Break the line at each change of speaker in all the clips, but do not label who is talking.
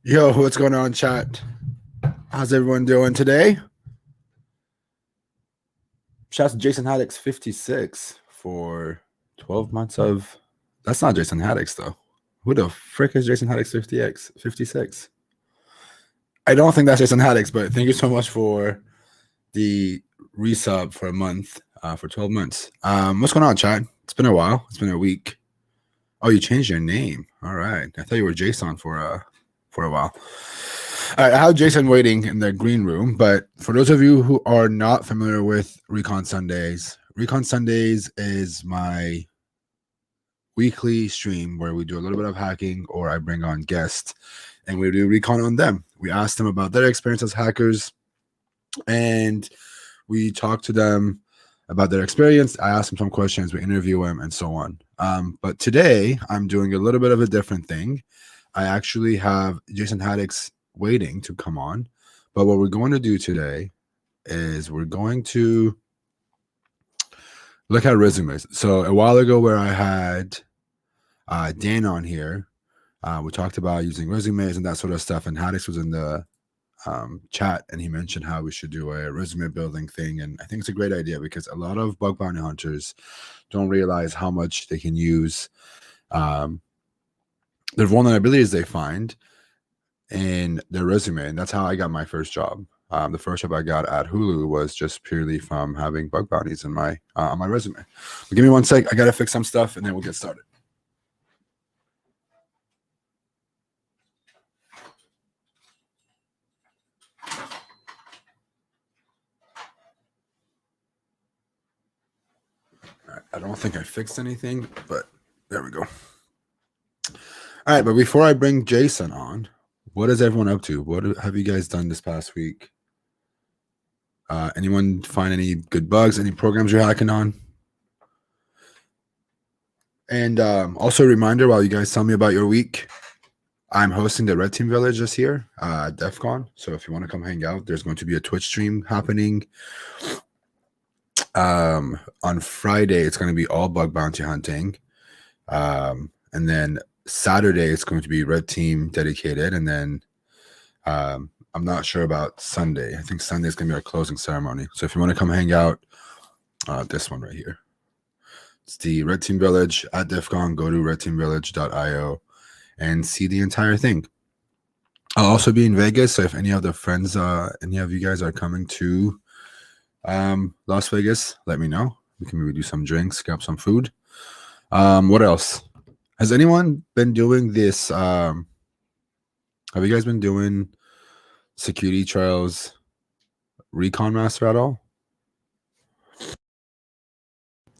Yo, what's going on, chat? How's everyone doing today? Shouts to Jason Haddix 56 for 12 months of. That's not Jason Haddix, though. Who the frick is Jason Haddix 56? I don't think that's Jason Haddix, but thank you so much for the resub for a month, for 12 months. What's going on, chat? It's been a while. It's been a week. Oh, you changed your name. All right. I thought you were Jason for a while. All right, I have Jason waiting in the green room, but for those of you who are not familiar with Recon Sundays is my weekly stream where we do a little bit of hacking, or I bring on guests and we do recon on them. We ask them about their experience as hackers, and we talk to them about their experience. I ask them some questions, we interview them, and so on. But today I'm doing a little bit of a different thing. I actually have Jason Haddix waiting to come on, but what we're going to do today is we're going to look at resumes. So a while ago, where I had Dan on here, we talked about using resumes and that sort of stuff, and Haddix was in the chat, and he mentioned how we should do a resume building thing, and I think it's a great idea because a lot of bug bounty hunters don't realize how much they can use the vulnerabilities they find in their resume, and that's how I got my first job. The first job I got at Hulu was just purely from having bug bounties in my on my resume. But give me 1 sec. I gotta fix some stuff, and then we'll get started. All right, I don't think I fixed anything, but there we go. All right, but before I bring Jason on, what is everyone up to? What have you guys done this past week? Anyone find any good bugs, any programs you're hacking on? And also a reminder, while you guys tell me about your week, I'm hosting the Red Team Village this year, DEF CON. So if you want to come hang out, there's going to be a Twitch stream happening. On Friday, it's going to be all bug bounty hunting. And then Saturday, it's going to be Red Team dedicated. And then I'm not sure about Sunday. I think Sunday is going to be our closing ceremony. So if you want to come hang out, this one right here. It's the Red Team Village at DEF CON. Go to redteamvillage.io and see the entire thing. I'll also be in Vegas, so if any of the friends, any of you guys are coming to Las Vegas, let me know. We can maybe do some drinks, grab some food. What else? Has anyone been doing this? Have you guys been doing Security Trails Recon Master at all?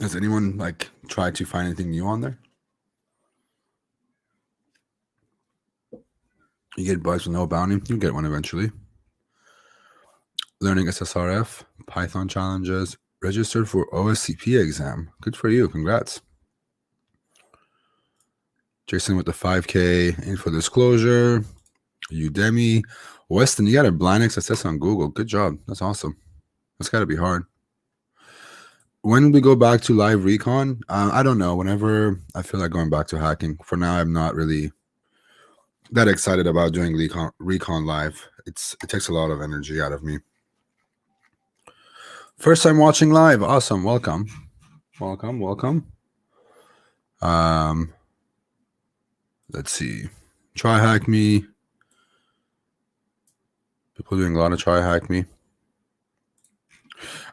Has anyone like tried to find anything new on there? You get bugs with no bounty. You'll get one eventually. Learning SSRF, Python challenges, registered for OSCP exam. Good for you. Congrats. Jason with the 5K info disclosure. Udemy. Weston, you got a blind access on Google. Good job. That's awesome. That's got to be hard. When we go back to live recon, I don't know. Whenever I feel like going back to hacking. For now, I'm not really that excited about doing recon live. It takes a lot of energy out of me. First time watching live. Awesome. Welcome. Let's see. Try hack me. People doing a lot of try hack me.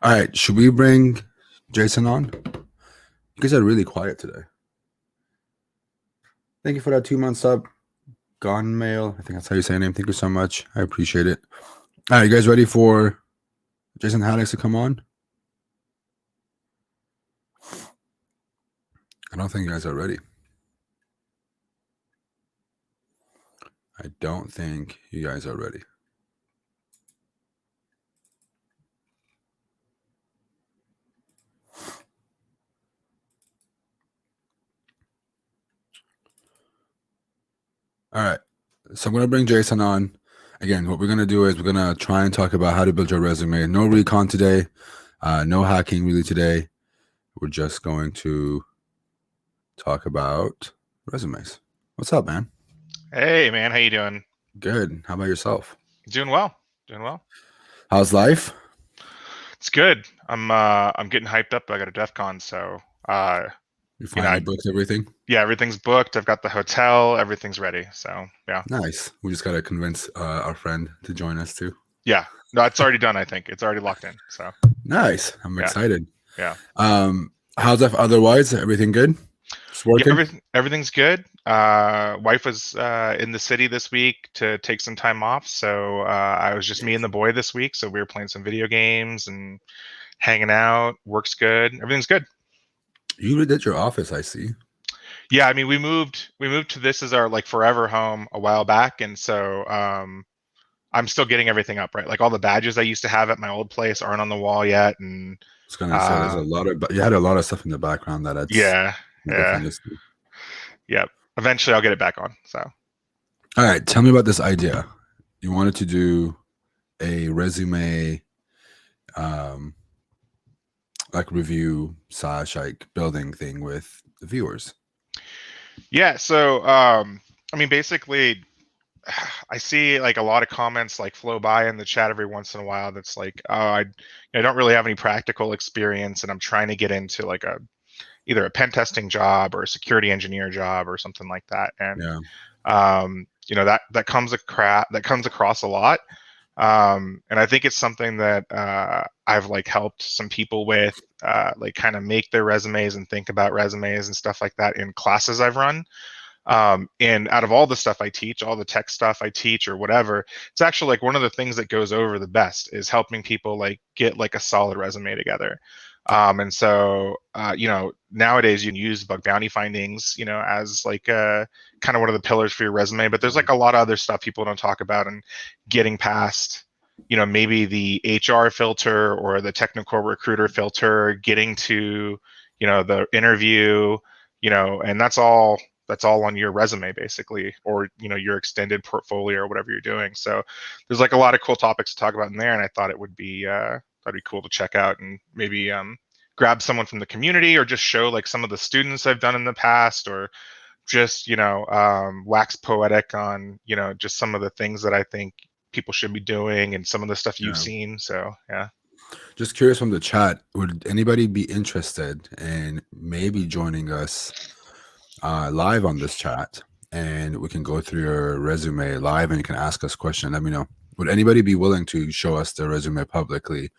All right. Should we bring Jason on? You guys are really quiet today. Thank you for that 2 month sub. Gone Mail. I think that's how you say your name. Thank you so much. I appreciate it. All right. You guys ready for Jason Haddix to come on? I don't think you guys are ready. I don't think you guys are ready. All right. So I'm going to bring Jason on. Again, what we're going to do is we're going to try and talk about how to build your resume. No recon today. No hacking really today. We're just going to talk about resumes. What's up, man?
Hey, man. How you doing?
Good. How about yourself?
Doing well. Doing well.
How's life?
It's good. I'm getting hyped up. I got a DEF CON, so
You
you know,
finally booked everything?
yeah, everything's booked. I've got the hotel, everything's ready. So yeah.
Nice. We just gotta convince our friend to join us too.
Yeah. No, it's already done, I think. It's already locked in. So
Nice. I'm
yeah,
excited.
yeah.
How's that otherwise? Everything good? Just
Yeah,
working?
everything's good. Wife was in the city this week to take some time off, so I was just me and the boy this week. So we were playing some video games and hanging out. Work's good. Everything's good.
You redid your office, I see.
Yeah, I mean, we moved to this as our like forever home a while back, and so I'm still getting everything up, right? Like all the badges I used to have at my old place aren't on the wall yet, and
I was gonna say there's a
uh,
lot of, but you had a lot of stuff in the background that's
yeah, yeah,
different.
yeah. Eventually, I'll get it back on. So
All right, tell me about this idea. You wanted to do a resume, um, like review slash like building thing with the viewers.
yeah, so I mean, basically, I see like a lot of comments like flow by in the chat every once in a while. That's like, oh, I don't really have any practical experience, and I'm trying to get into like a either a pen testing job or a security engineer job or something like that. And
Yeah,
that comes across a lot. And I think it's something that I've like helped some people with, like kind of make their resumes and think about resumes and stuff like that in classes I've run. And out of all the stuff I teach, all the tech stuff I teach or whatever, it's actually like one of the things that goes over the best is helping people like get like a solid resume together. And so, nowadays you can use bug bounty findings, as like kind of one of the pillars for your resume. But there's like a lot of other stuff people don't talk about, and getting past, maybe the HR filter or the technical recruiter filter, getting to, the interview, and that's all on your resume basically, or your extended portfolio or whatever you're doing. So there's like a lot of cool topics to talk about in there, and I thought it would be that'd be cool to check out and maybe grab someone from the community or just show like some of the students I've done in the past, or just wax poetic on just some of the things that I think people should be doing and some of the stuff you've
yeah.
seen. So yeah.
Just curious from the chat, would anybody be interested in maybe joining us live on this chat, and we can go through your resume live, and you can ask us questions. Let me know. Would anybody be willing to show us their resume publicly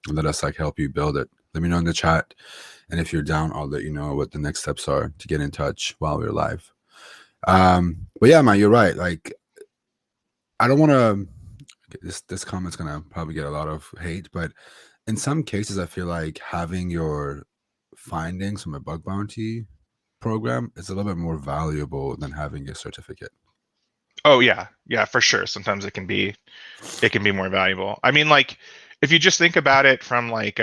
and let us like help you build it? Let me know in the chat, and if you're down, I'll let you know what the next steps are to get in touch while we're live. But yeah, man, you're right. Like, I don't want to. This comment's gonna probably get a lot of hate, but in some cases, I feel like having your findings from a bug bounty program is a little bit more valuable than having a certificate.
Oh yeah, yeah, for sure. Sometimes it can be more valuable. I mean, like, if you just think about it from like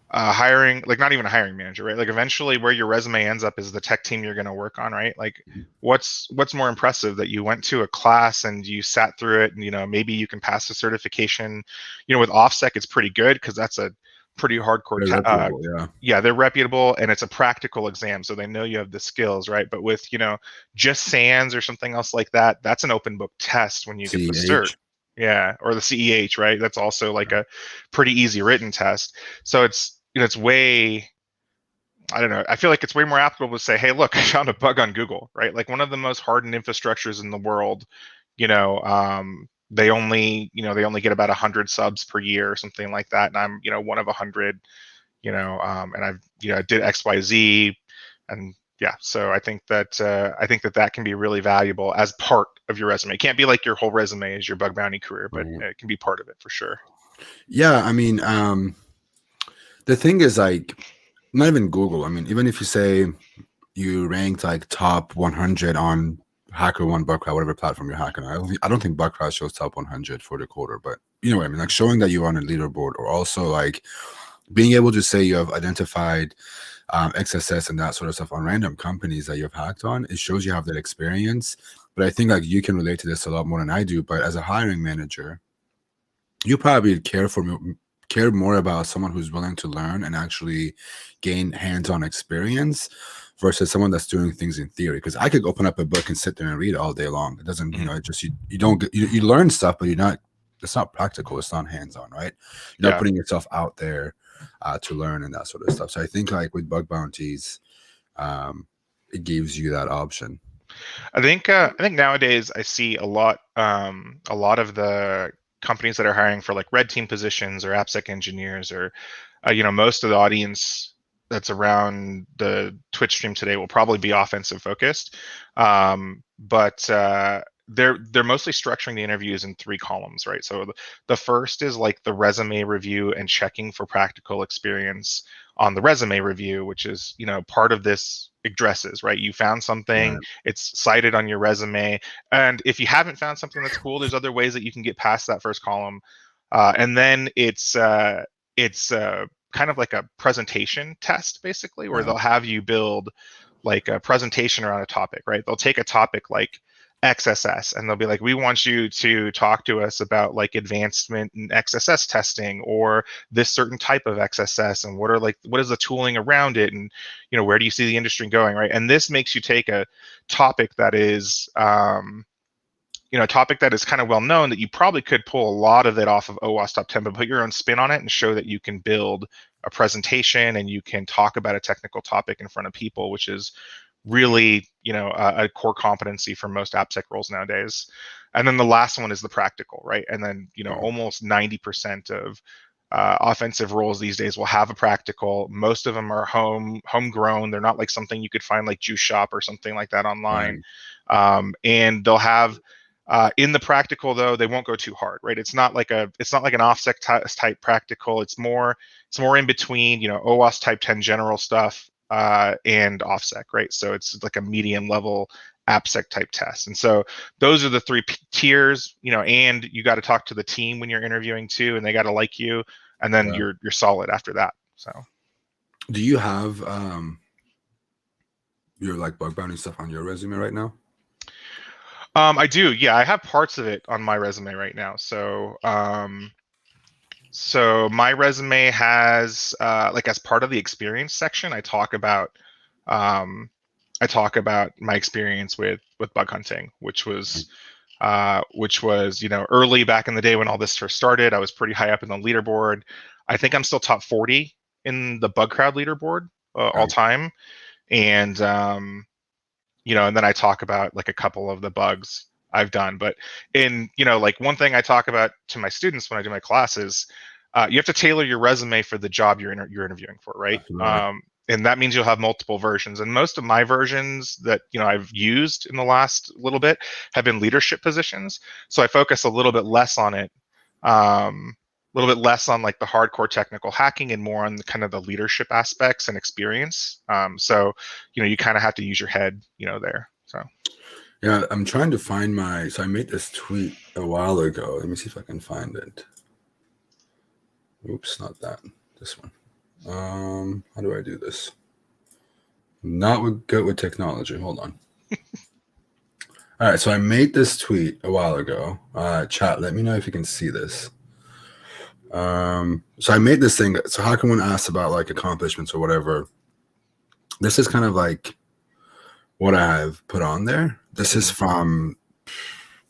hiring, like not even a hiring manager, right? Like eventually where your resume ends up is the tech team you're going to work on, right? Like what's more impressive, that you went to a class and you sat through it, and maybe you can pass the certification. With OffSec it's pretty good because that's a pretty hardcore
They're reputable, yeah.
yeah, they're reputable, and it's a practical exam, so they know you have the skills, right? But with just SANS or something else like that, that's an open book test when you get the cert.
CEH.
Yeah, or the CEH, right? That's also like a pretty easy written test. So it's way, I don't know, I feel like it's way more applicable to say, hey, look, I found a bug on Google, right? Like one of the most hardened infrastructures in the world, they only get about 100 subs per year or something like that, and I'm one of 100, and I've did XYZ, and yeah, so I think that can be really valuable as part of your resume. It can't be like your whole resume is your bug bounty career, but
Right.
it can be part of it for sure.
Yeah, I mean, the thing is, like, not even Google. I mean, even if you say you ranked like top 100 on HackerOne, Buckcraft, whatever platform you're hacking, I don't think Buckcraft shows top 100 for the quarter, but you know what I mean? Like showing that you're on a leaderboard, or also like being able to say you have identified XSS and that sort of stuff on random companies that you've hacked on, it shows you have that experience. But I think like you can relate to this a lot more than I do. But as a hiring manager, you probably care more about someone who's willing to learn and actually gain hands-on experience versus someone that's doing things in theory. Because I could open up a book and sit there and read all day long. It doesn't, you know, it just you don't get, you learn stuff, but you're not. It's not practical. It's not hands-on, right? You're not putting yourself out there to learn and that sort of stuff. So I think like with bug bounties, it gives you that option.
I think nowadays I see a lot of the companies that are hiring for like red team positions or AppSec engineers, or you know, most of the audience that's around the Twitch stream today will probably be offensive focused, but they're mostly structuring the interviews in 3 columns, right? So the first is like the resume review and checking for practical experience on the resume review, which is, you know, part of this addresses, right? You found something, it's cited on your resume, and if you haven't found something that's cool, there's other ways that you can get past that first column, and then it's kind of like a presentation test, basically, where they'll have you build like a presentation around a topic, right? They'll take a topic like XSS and they'll be like, we want you to talk to us about like advancement in XSS testing or this certain type of XSS, and what is the tooling around it, and you know, where do you see the industry going, right? And this makes you take a topic that is you know, a topic that is kind of well known, that you probably could pull a lot of it off of OWASP top 10, but put your own spin on it and show that you can build a presentation and you can talk about a technical topic in front of people, which is really, you know, a core competency for most AppSec roles nowadays. And then the last one is the practical, right? And then, you know, almost 90% of offensive roles these days will have a practical. Most of them are homegrown. They're not like something you could find like Juice Shop or something like that online. And they'll have in the practical, though, they won't go too hard, right? It's not like an OffSec type practical. It's more in between, you know, OWASP type 10 general stuff and OffSec, right? So it's like a medium level AppSec type test. And so those are the 3 tiers, you know, and you got to talk to the team when you're interviewing too, and they got to like you, and then you're solid after that. So
do you have your like bug bounty stuff on your resume right now?
I do. Yeah, I have parts of it on my resume right now. So so my resume has like, as part of the experience section, I talk about my experience with bug hunting, which was you know, early back in the day when all this first started. I was pretty high up in the leaderboard. I think I'm still top 40 in the bug crowd leaderboard all time, and you know, and then I talk about like a couple of the bugs I've done. But in, you know, like one thing I talk about to my students when I do my classes, you have to tailor your resume for the job you're interviewing for, right? And that means you'll have multiple versions. And most of my versions that, you know, I've used in the last little bit have been leadership positions. So I focus a little bit less on it, a little bit less on like the hardcore technical hacking and more on the kind of the leadership aspects and experience. So, you know, you kind of have to use your head, you know, there. So
yeah, I'm trying to find so I made this tweet a while ago. Let me see if I can find it. Oops, not that. This one. How do I do this? Not good with technology. Hold on. All right, so I made this tweet a while ago. Chat, let me know if you can see this. So I made this thing. So how can one ask about like accomplishments or whatever? This is kind of like what I have put on there. This is from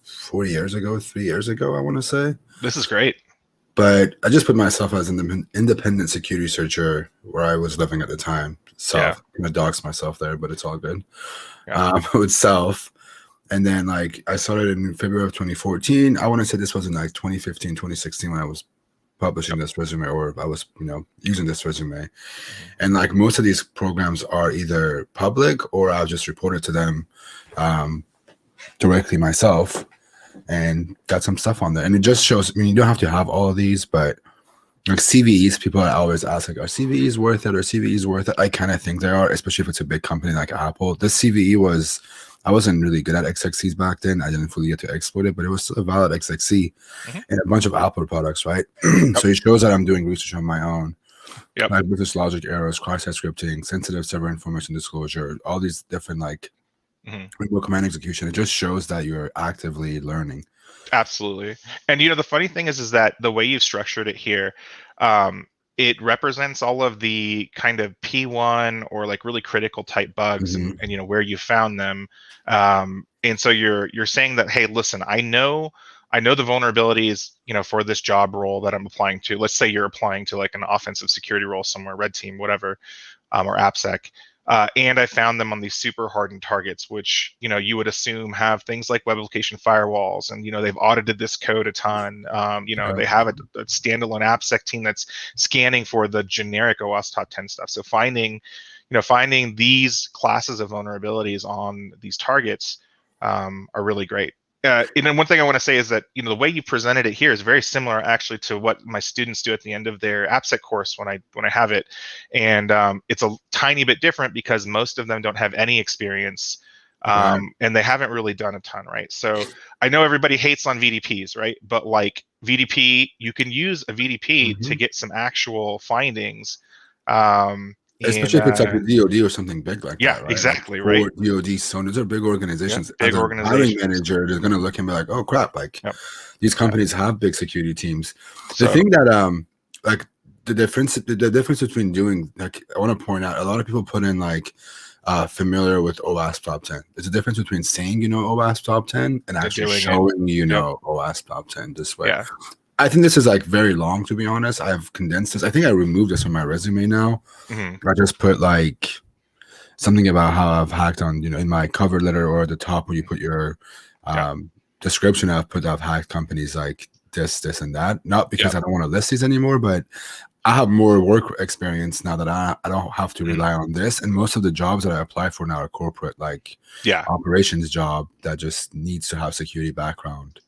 4 years ago, 3 years ago, I want to say.
This is great.
But I just put myself as an independent security researcher where I was living at the time. So I'm going to dox myself there, but it's all good. With self. And then like I started in February of 2014. I want to say this was in like 2015, 2016 when I was publishing this resume, or I was, you know, using this resume. And like most of these programs are either public or I'll just report it to them directly myself and got some stuff on there. And it just shows, I mean, you don't have to have all of these, but like CVEs, people always ask like, are CVEs worth it? Or CVEs worth it? I kind of think they are, especially if it's a big company like Apple. This CVE I wasn't really good at XXCs back then. I didn't fully get to exploit it, but it was still a valid XXC and a bunch of Apple products, right? So it shows that I'm doing research on my own. Like business logic errors, cross-site scripting, sensitive server information disclosure, all these different like remote command execution. It just shows that you're actively learning.
Absolutely. And you know, the funny thing is that the way you've structured it here, it represents all of the kind of P1 or like really critical type bugs and you know where you found them. And so you're saying that, hey, listen, I know the vulnerabilities, you know, for this job role that I'm applying to. Let's say you're applying to like an offensive security role somewhere, red team, whatever, or AppSec. And I found them on these super hardened targets, which, you know, you would assume have things like web application firewalls, and, you know, they've audited this code a ton. You know, they have a standalone AppSec team that's scanning for the generic OWASP top 10 stuff. So finding these classes of vulnerabilities on these targets are really great. And then one thing I want to say is that, you know, the way you presented it here is very similar actually to what my students do at the end of their AppSec course when I have it, and it's a tiny bit different because most of them don't have any experience, and they haven't really done a ton, right? So I know everybody hates on VDPs, right? But like VDP, you can use a VDP to get some actual findings.
Especially if it's like a DoD or something big like that, right?
Exactly,
like
right.
DoD, so those are big organizations.
Big
As a hiring
organizations.
manager, they're gonna look and be like, "Oh crap!" Like these companies have big security teams.
So,
the thing that like the difference between doing, like, I want to point out, a lot of people put in like familiar with OWASP top 10. There's a difference between saying you know OWASP top 10 and actually showing you know OWASP top 10 this way. I think this is like very long, to be honest. I've condensed this. I think I removed this from my resume now. I just put like something about how I've hacked on, you know, in my cover letter or at the top where you put your description. I've put I've hacked companies like this, and that. Not because I don't want to list these anymore, but I have more work experience now that I don't have to rely on this. And most of the jobs that I apply for now are corporate, like operations job that just needs to have security background.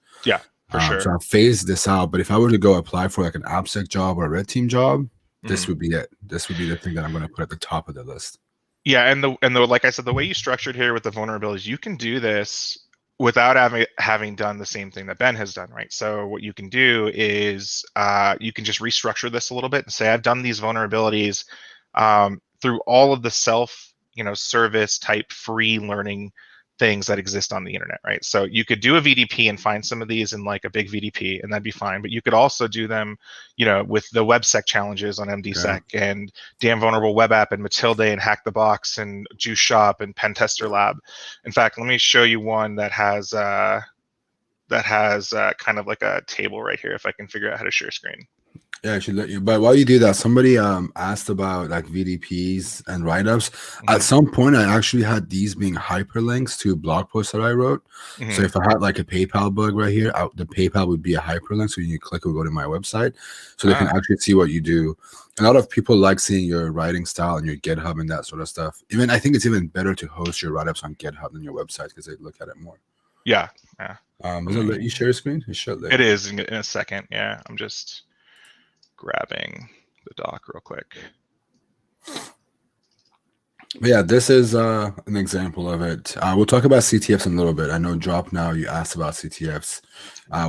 For sure.
So I phased this out. But if I were to go apply for like an AppSec job or a red team job, this would be it. This would be the thing that I'm going to put at the top of the list.
Yeah, and the like I said, the way you structured here with the vulnerabilities, you can do this without having done the same thing that Ben has done, right? So what you can do is you can just restructure this a little bit and say, I've done these vulnerabilities through all of the service type free learning things that exist on the internet, right? So you could do a VDP and find some of these in like a big VDP, and that'd be fine. But you could also do them, you know, with the WebSec challenges on MDSec and Damn Vulnerable Web App and Matilde and Hack the Box and Juice Shop and Pen Tester Lab. In fact, let me show you one that has kind of like a table right here if I can figure out how to share screen.
Yeah, I should let you. But while you do that, somebody asked about like VDPs and write-ups. At some point, I actually had these being hyperlinks to blog posts that I wrote. So if I had like a PayPal bug right here, the PayPal would be a hyperlink. So you click or go to my website, so they can actually see what you do. A lot of people like seeing your writing style and your GitHub and that sort of stuff. Even I think it's even better to host your write-ups on GitHub than your website because they look at it more.
Yeah.
Does it let you share screen? It should let.
It is in a second. Yeah, I'm just grabbing the doc real quick.
But yeah, this is an example of it. We'll talk about CTFs in a little bit. I know Drop Now, you asked about CTFs.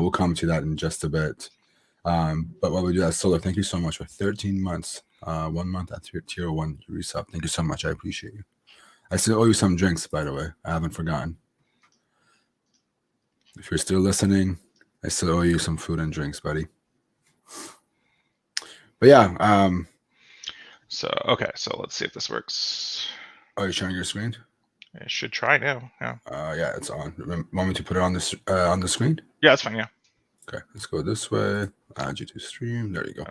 We'll come to that in just a bit. But while we do that, Solar, thank you so much for 13 months. 1 month at tier 1 resub. Thank you so much. I appreciate you. I still owe you some drinks, by the way. I haven't forgotten. If you're still listening, I still owe you some food and drinks, buddy. But yeah.
So let's see if this works.
Oh, you're sharing your screen?
It should try now. Yeah.
Yeah, it's on. Want me to put it on the screen?
Yeah, that's fine. Yeah.
Okay, let's go this way. Add you to stream. There you go.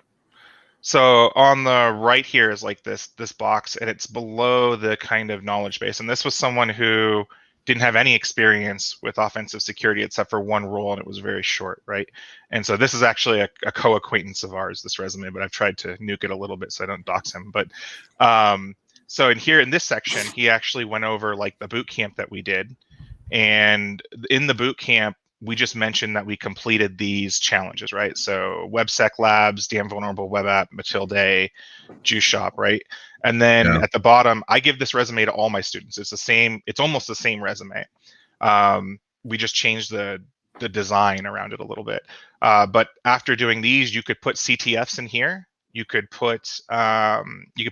So on the right here is like this box, and it's below the kind of knowledge base. And this was someone who didn't have any experience with offensive security except for one role, and it was very short, right? And so this is actually a co-acquaintance of ours, this resume, but I've tried to nuke it a little bit so I don't dox him. But so in this section, he actually went over like the boot camp that we did. And in the boot camp, we just mentioned that we completed these challenges, right? So WebSec Labs, Damn Vulnerable Web App, Matilde, Juice Shop, right? And then at the bottom, I give this resume to all my students. It's the same. It's almost the same resume. We just changed the design around it a little bit. But after doing these, you could put CTFs in here. You could put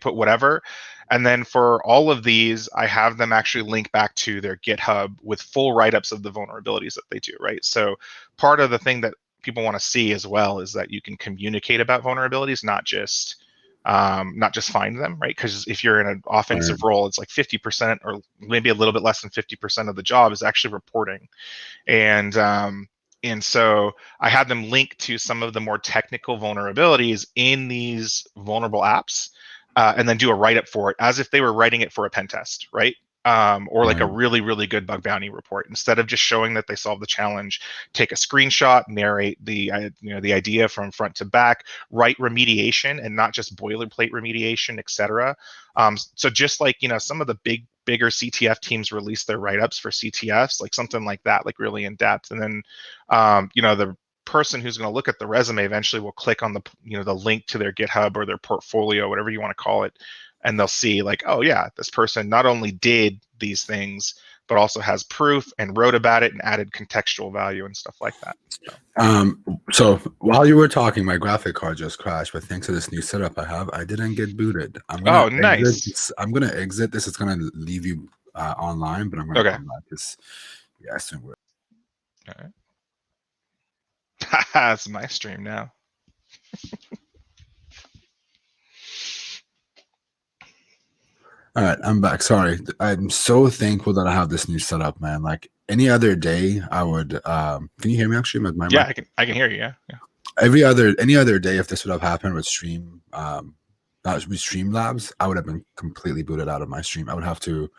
whatever. And then for all of these, I have them actually link back to their GitHub with full write-ups of the vulnerabilities that they do, right? So part of the thing that people want to see as well is that you can communicate about vulnerabilities, not just not just find them, right? Because if you're in an offensive role, it's like 50% or maybe a little bit less than 50% of the job is actually reporting. And so I had them link to some of the more technical vulnerabilities in these vulnerable apps, and then do a write-up for it as if they were writing it for a pen test, right? Or like a really, really good bug bounty report. Instead of just showing that they solved the challenge, take a screenshot, narrate the the idea from front to back, write remediation and not just boilerplate remediation, etc. So just like some of the bigger CTF teams release their write-ups for CTFs, like something like that, like really in depth. And then the person who's going to look at the resume eventually will click on the the link to their GitHub or their portfolio, whatever you want to call it, and they'll see like, oh yeah, this person not only did these things but also has proof and wrote about it and added contextual value and stuff like that.
So while you were talking, my graphic card just crashed, but thanks to this new setup I have, I didn't get booted.
Oh, nice.
I'm gonna exit this. It's gonna leave you online, but I'm gonna come back because yeah, soon we're
all right. It's my stream now.
All right, I'm back. Sorry. I'm so thankful that I have this new setup, man. Like any other day, I would can you hear me actually?
Yeah, I can hear you, yeah.
Any other day, if this would have happened with Streamlabs, I would have been completely booted out of my stream. I would have to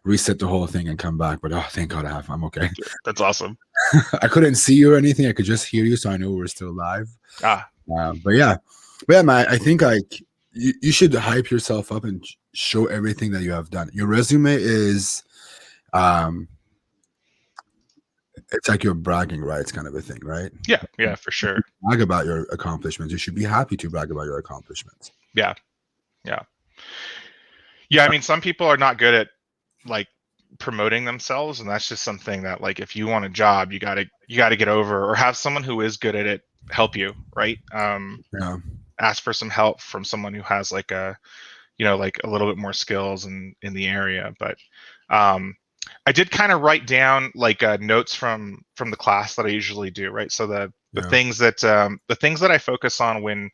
reset the whole thing and come back. But oh, thank God I'm okay.
That's awesome.
I couldn't see you or anything. I could just hear you, so I knew we were still live. But yeah, man, I think like you should hype yourself up and show everything that you have done. Your resume is, it's like your bragging rights kind of a thing, right?
Yeah, for sure.
Brag about your accomplishments. You should be happy to brag about your accomplishments.
Yeah. I mean, some people are not good at like promoting themselves, and that's just something that like if you want a job, you gotta get over, or have someone who is good at it help you, right? Ask for some help from someone who has like a like a little bit more skills in the area. But I did kind of write down like notes from the class that I usually do, right? So the things that I focus on when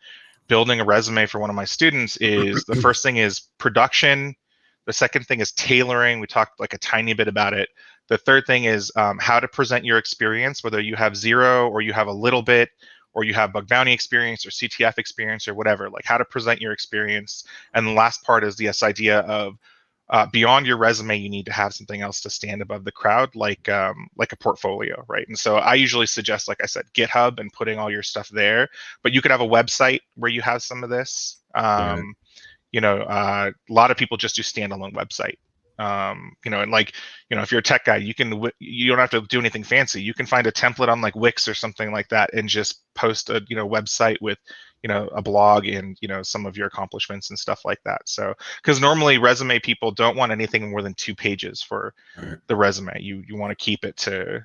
building a resume for one of my students is the first thing is production. The second thing is tailoring. We talked like a tiny bit about it. The third thing is how to present your experience, whether you have zero or you have a little bit, or you have bug bounty experience or CTF experience or whatever, like how to present your experience. And the last part is this idea of beyond your resume, you need to have something else to stand above the crowd, like a portfolio, right? And so I usually suggest, like I said, GitHub and putting all your stuff there, but you could have a website where you have some of this. A lot of people just do standalone website. And like, if you're a tech guy, you don't have to do anything fancy. You can find a template on like Wix or something like that and just post a, website with, a blog and, some of your accomplishments and stuff like that. So, because normally resume people don't want anything more than 2 pages for the resume. You want to keep it to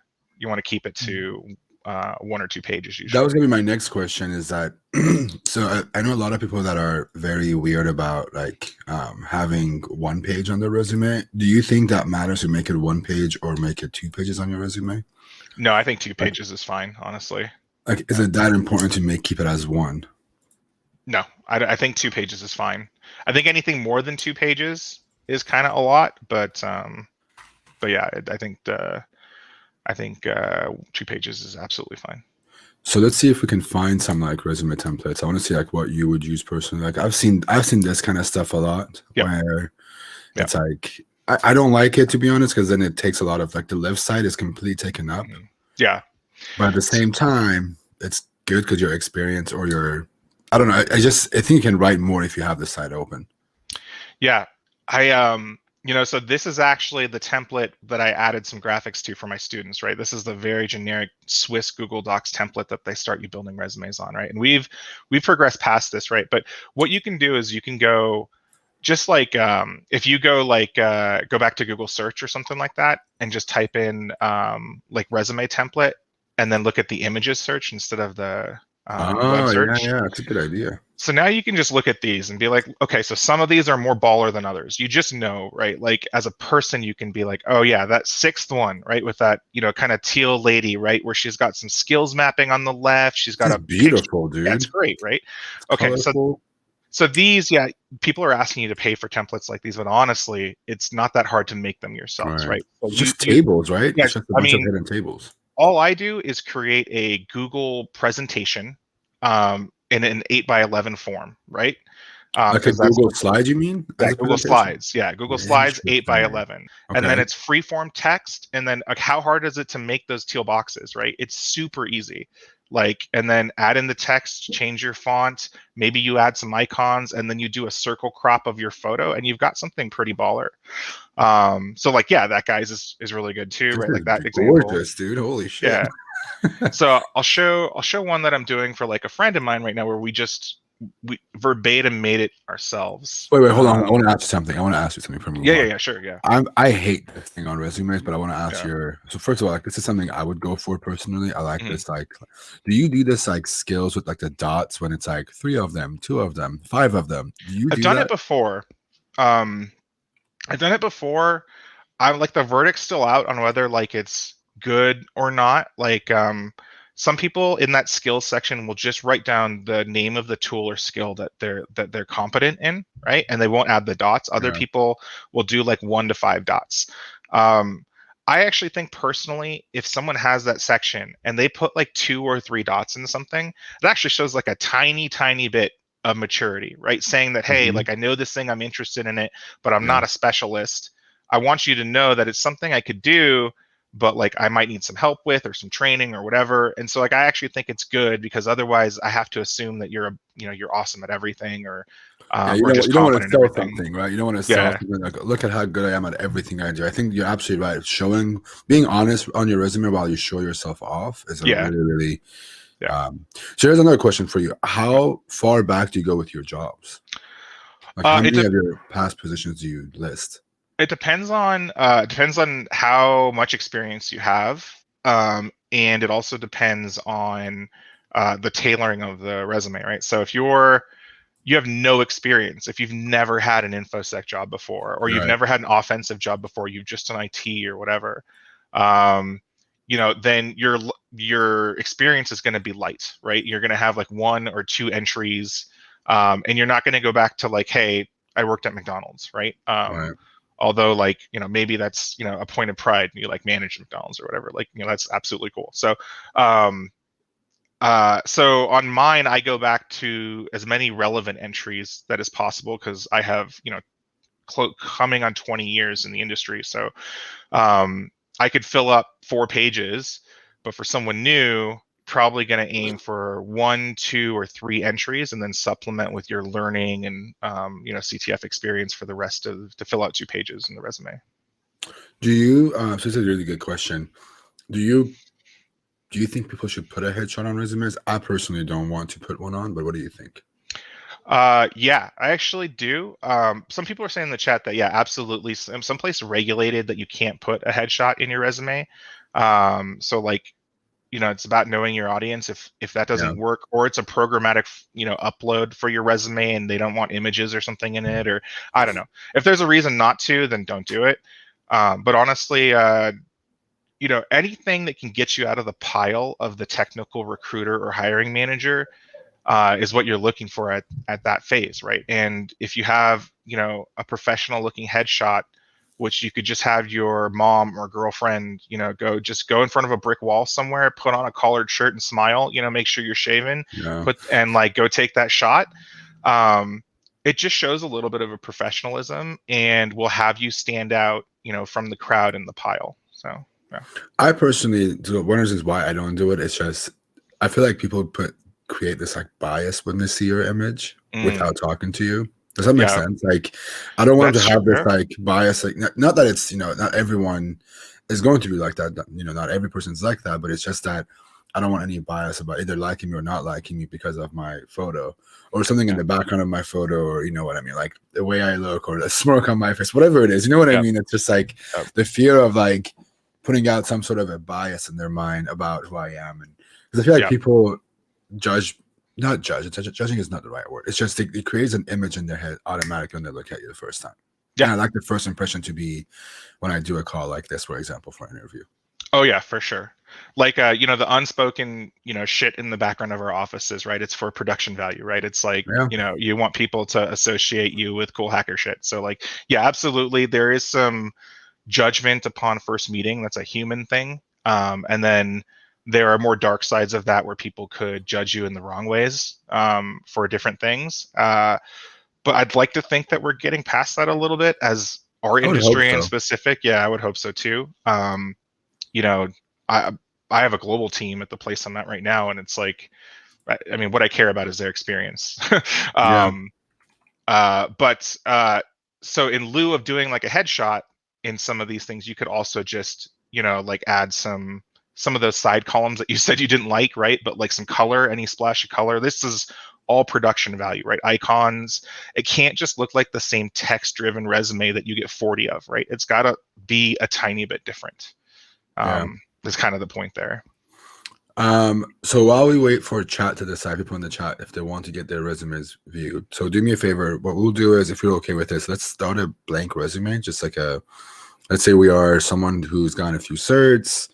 1 or 2 pages usually.
That was gonna be my next question, is that so I know a lot of people that are very weird about like having 1 page on their resume. Do you think that matters to make it 1 page or make it 2 pages on your resume?
No, I think 2 pages is fine, honestly.
Like, is it that important to keep it as 1?
No, I think 2 pages is fine. I think anything more than 2 pages is kind of a lot, but yeah, I think 2 pages is absolutely fine.
So let's see if we can find some like resume templates. I want to see like what you would use personally. Like I've seen this kind of stuff a lot, where it's like I don't like it, to be honest, because then it takes a lot of like the left side is completely taken up.
Yeah,
but at the same time, it's good because your experience or your I don't know. I think you can write more if you have the side open.
Yeah, so this is actually the template that I added some graphics to for my students, right? This is the very generic Swiss Google Docs template that they start you building resumes on, right? And we've progressed past this, right? But what you can do is you can go just like if you go like go back to Google search or something like that and just type in like resume template and then look at the images search instead of the web search.
Yeah, that's a good idea.
So now you can just look at these and be like, okay, so some of these are more baller than others. You just know, right? Like as a person, you can be like, oh yeah, that 6th one, right? With that, kind of teal lady, right? Where she's got some skills mapping on the left. She's got
beautiful, dude.
That's great, right? Okay,
colorful.
So these, yeah, people are asking you to pay for templates like these, but honestly, it's not that hard to make them yourselves, right? So
It's just tables, right?
yeah,
It's just a
I
bunch of
mean,
hidden tables.
all I do is create a Google presentation in an 8x11 form, right?
Like a
Because that's
Google slide, you mean,
yeah,
as a
Google
presentation?
Slides. Yeah, Google Slides
Interesting.
8x11. And then
Okay.
it's freeform text. And then how hard is it to make those teal boxes, right? It's super easy. Like, and then add in the text, change your font, maybe you add some icons, and then you do a circle crop of your photo, and you've got something pretty baller. So like, yeah, that guy's is really good too,
This
right? Like
is
that example.
gorgeous, dude. Holy shit.
Yeah. So I'll show one that I'm doing for like a friend of mine right now where we verbatim made it ourselves.
Wait, hold on. I want to ask you something. I want to ask you something before we move on.
Yeah, sure, yeah.
I hate this thing on resumes, but I want to ask
Yeah.
so first of all, like this is something I would go for personally. I like
Mhm.
this, like, do you do this like skills with like the dots when it's like 3 of them, 2 of them, 5 of them? Do you
I've
do
done
that?
it before. Um, I've done it before. I'm like the verdict's still out on whether like it's good or not. Like some people in that skills section will just write down the name of the tool or skill that they're competent in, right? And they won't add the dots. Other
Yeah.
people will do like 1 to 5 dots. I actually think personally, if someone has that section and they put like 2 or 3 dots in something, it actually shows like a tiny bit of maturity, right? Saying that, hey,
Mhm.
like I know this thing, I'm interested in it, but I'm
Yeah.
not a specialist. I want you to know that it's something I could do, but like I might need some help with or some training or whatever. And so like I actually think it's good because otherwise I have to assume that you're awesome at everything
Yeah,
or just
you don't want to
competent in
sell
everything.
something, right? You don't want to sell
Yeah.
something like, look at how good I am at everything I do. I think you're absolutely right. Being honest on your resume while you show yourself off is a
Yeah.
really
Yeah.
So here's another question for you. How far back do you go with your jobs? Like how
It
many
de-
of your past positions do you list?
it depends on how much experience you have, and it also depends on the tailoring of the resume, right? So if you have no experience, if you've never had an infosec job before, or you've
Right.
never had an offensive job before, you've just an IT or whatever, um, then your experience is going to be light, right? You're going to have like 1 or 2 entries, and you're not going to go back to like, hey, I worked at McDonald's, right?
Right.
Although like maybe that's a point of pride, you like manage McDonald's or whatever, like that's absolutely cool. So on mine, I go back to as many relevant entries that is possible because I have, coming on 20 years in the industry. So I could fill up 4 pages, but for someone new, probably going to aim for 1, 2, or 3 entries, and then supplement with your learning and CTF experience for the rest to fill out 2 pages in the resume.
Do you? So this is a really good question. Do you think people should put a headshot on resumes? I personally don't want to put one on, but what do you think?
Yeah, I actually do. Some people are saying in the chat that yeah, absolutely. Someplace regulated that you can't put a headshot in your resume. So like, it's about knowing your audience. If that
Yeah.
doesn't work, or it's a programmatic, upload for your resume and they don't want images or something in it, or I don't know. If there's a reason not to, then don't do it. But honestly, anything that can get you out of the pile of the technical recruiter or hiring manager is what you're looking for at that phase, right? And if you have, a professional looking headshot, which you could just have your mom or girlfriend, go in front of a brick wall somewhere, put on a collared shirt and smile, make sure you're shaven,
Yeah.
and like go take that shot. It just shows a little bit of a professionalism and will have you stand out, from the crowd in the pile. So yeah.
I personally do it. One of the reasons why I don't do it is just I feel like people create this like bias when they see your image without talking to you. Does that make
Yeah,
sense? Like, I don't want them
that's
to have this
true.
like bias. Like, not that it's not everyone is going to be like that. Not every person's like that. But it's just that I don't want any bias about either liking me or not liking me because of my photo or something in
Yeah.
the background of my photo, or you know what I mean, like the way I look or the smirk on my face, whatever it is. You know what I
Yeah.
mean? It's just like the fear of like putting out some sort of a bias in their mind about who I am, and because I feel like people not judge. Judging is not the right word. It's just it creates an image in their head automatically when they look at you the first time.
Yeah.
And I like the first impression to be when I do a call like this, for example, for an interview.
Oh yeah, for sure. Like the unspoken, shit in the background of our offices, right? It's for production value, right? It's like,
Yeah.
you want people to associate you with cool hacker shit. So like, yeah, absolutely. There is some judgment upon first meeting. That's a human thing. And then there are more dark sides of that where people could judge you in the wrong ways for different things. But I'd like to think that we're getting past that a little bit as our
I would hope
industry in
so.
specific. Yeah, I would hope so too. You know, I I have a global team at the place I'm at right now, and it's like, I mean, what I care about is their experience.
Yeah.
um, but so in lieu of doing like a headshot in some of these things, you could also just like add some of those side columns that you said you didn't like, right? But like some color, any splash of color. This is all production value, right? Icons. It can't just look like the same text-driven resume that you get 40 of, right? It's got to be a tiny bit different.
Yeah.
Is kind of the point there.
So while we wait for chat to decide, people in the chat if they want to get their resumes viewed. So do me a favor. What we'll do is, if you're okay with this, let's start a blank resume, just like let's say we are someone who's gotten a few certs,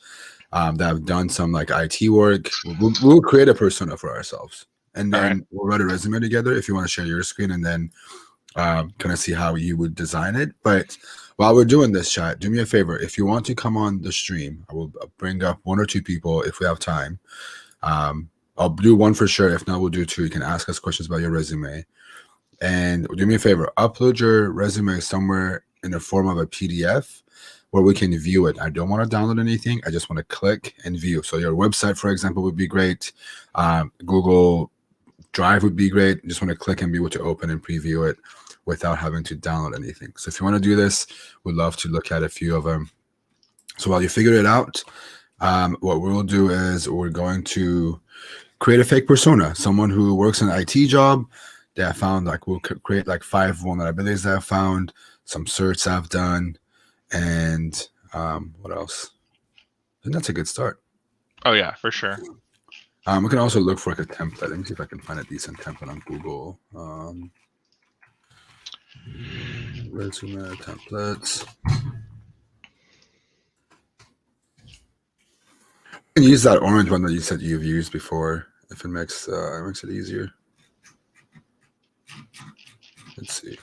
that have done some like IT work. We'll create a persona for ourselves, and
All right.
then we'll write a resume together. If you want to share your screen, and then kind of see how you would design it. But while we're doing this, chat, do me a favor. If you want to come on the stream, I will bring up 1 or 2 people if we have time. I'll do 1 for sure. If not, we'll do 2. You can ask us questions about your resume. And do me a favor, upload your resume somewhere in the form of a PDF where we can view it. I don't want to download anything. I just want to click and view. So your website, for example, would be great. Google Drive would be great. You just want to click and be able to open and preview it without having to download anything. So if you want to do this, we'd love to look at a few of them. So while you figure it out, what we'll do is we're going to create a fake persona, someone who works an IT job that I found. Like, we'll create like 5 vulnerabilities that I've found, some certs I've done, and what else? And that's a good start.
Oh yeah, for sure.
We can also look for like a template. Let me see if I can find a decent template on Google. Resume templates. You can use that orange one that you said you've used before if it makes it easier. Let's see.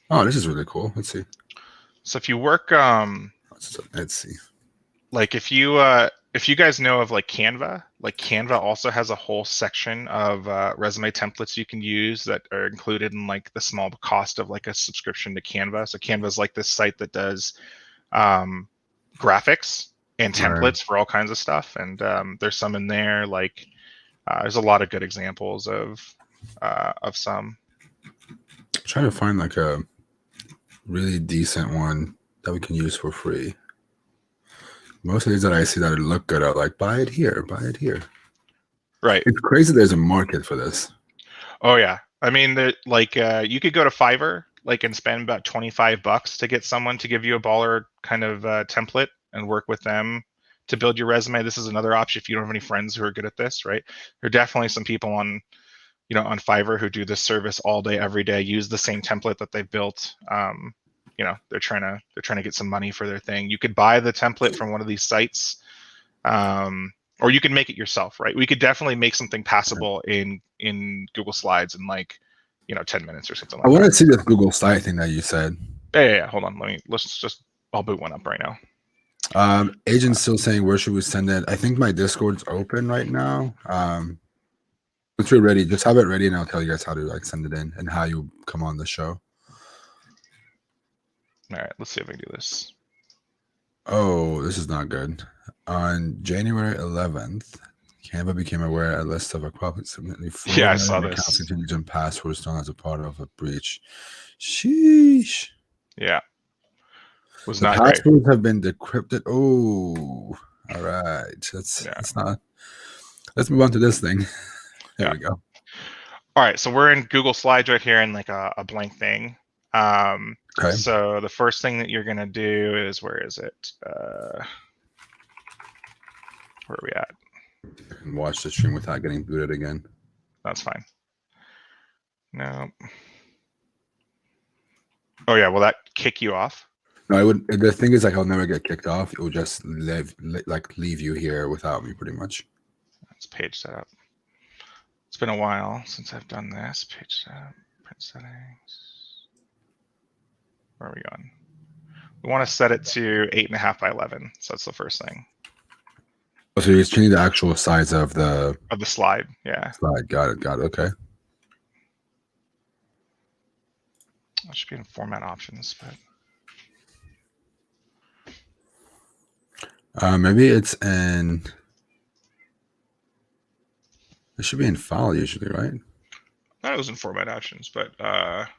Oh, this is really cool. Let's see.
So if you work,
Let's see.
like if you guys know of like Canva also has a whole section of resume templates you can use that are included in like the small cost of like a subscription to Canva. So Canva is like this site that does graphics and templates for all kinds of stuff, and there's some in there. Like there's a lot of good examples of some.
I'm trying to find like a really decent one that we can use for free. Most of these that I see that look good are like, buy it here, buy it here.
Right.
It's crazy there's a market for this.
Oh yeah. I mean, you could go to Fiverr and spend about $25 to get someone to give you a baller kind of template and work with them to build your resume. This is another option if you don't have any friends who are good at this, right? There are definitely some people on Fiverr who do this service all day, every day, use the same template that they've built. They're trying to get some money for their thing. You could buy the template from one of these sites, or you can make it yourself, right? We could definitely make something passable in Google Slides in 10 minutes or something like
I want
that.
to see this Google Slide thing that you said.
Yeah. Hold on. I'll boot one up right now.
Agent's still saying, where should we send it? I think my Discord's open right now. Once we're ready, just have it ready and I'll tell you guys how to send it in and how you come on the show.
All right, let's see if I can do this.
Oh, this is not good. On January 11th, Canva became aware a list of approximately 4
Yeah, I saw
million
this.
accounts containing and passwords done as a part of a breach. Sheesh.
Yeah. Was
The
not great.
passwords have been decrypted. Oh, all right. Let's move on to this thing. There we go.
All right, so we're in Google Slides right here in like a blank thing.
Okay.
So the first thing that you're gonna do is, where is it? Where are we at?
And watch the stream without getting booted again.
That's fine. No. Oh yeah, will that kick you off?
No, I would. The thing is, like, I'll never get kicked off. It will just leave you here without me, pretty much.
That's page setup. It's been a while since I've done this. Page setup, print settings. Where are we going? We want to set it to 8.5 by 11. So that's the first thing.
Oh, so you're changing the actual size of the
slide. Yeah.
slide. Got it. Got it. Okay.
It should be in format options, but
maybe it's in. It should be in file usually, right?
I thought it was in format options, but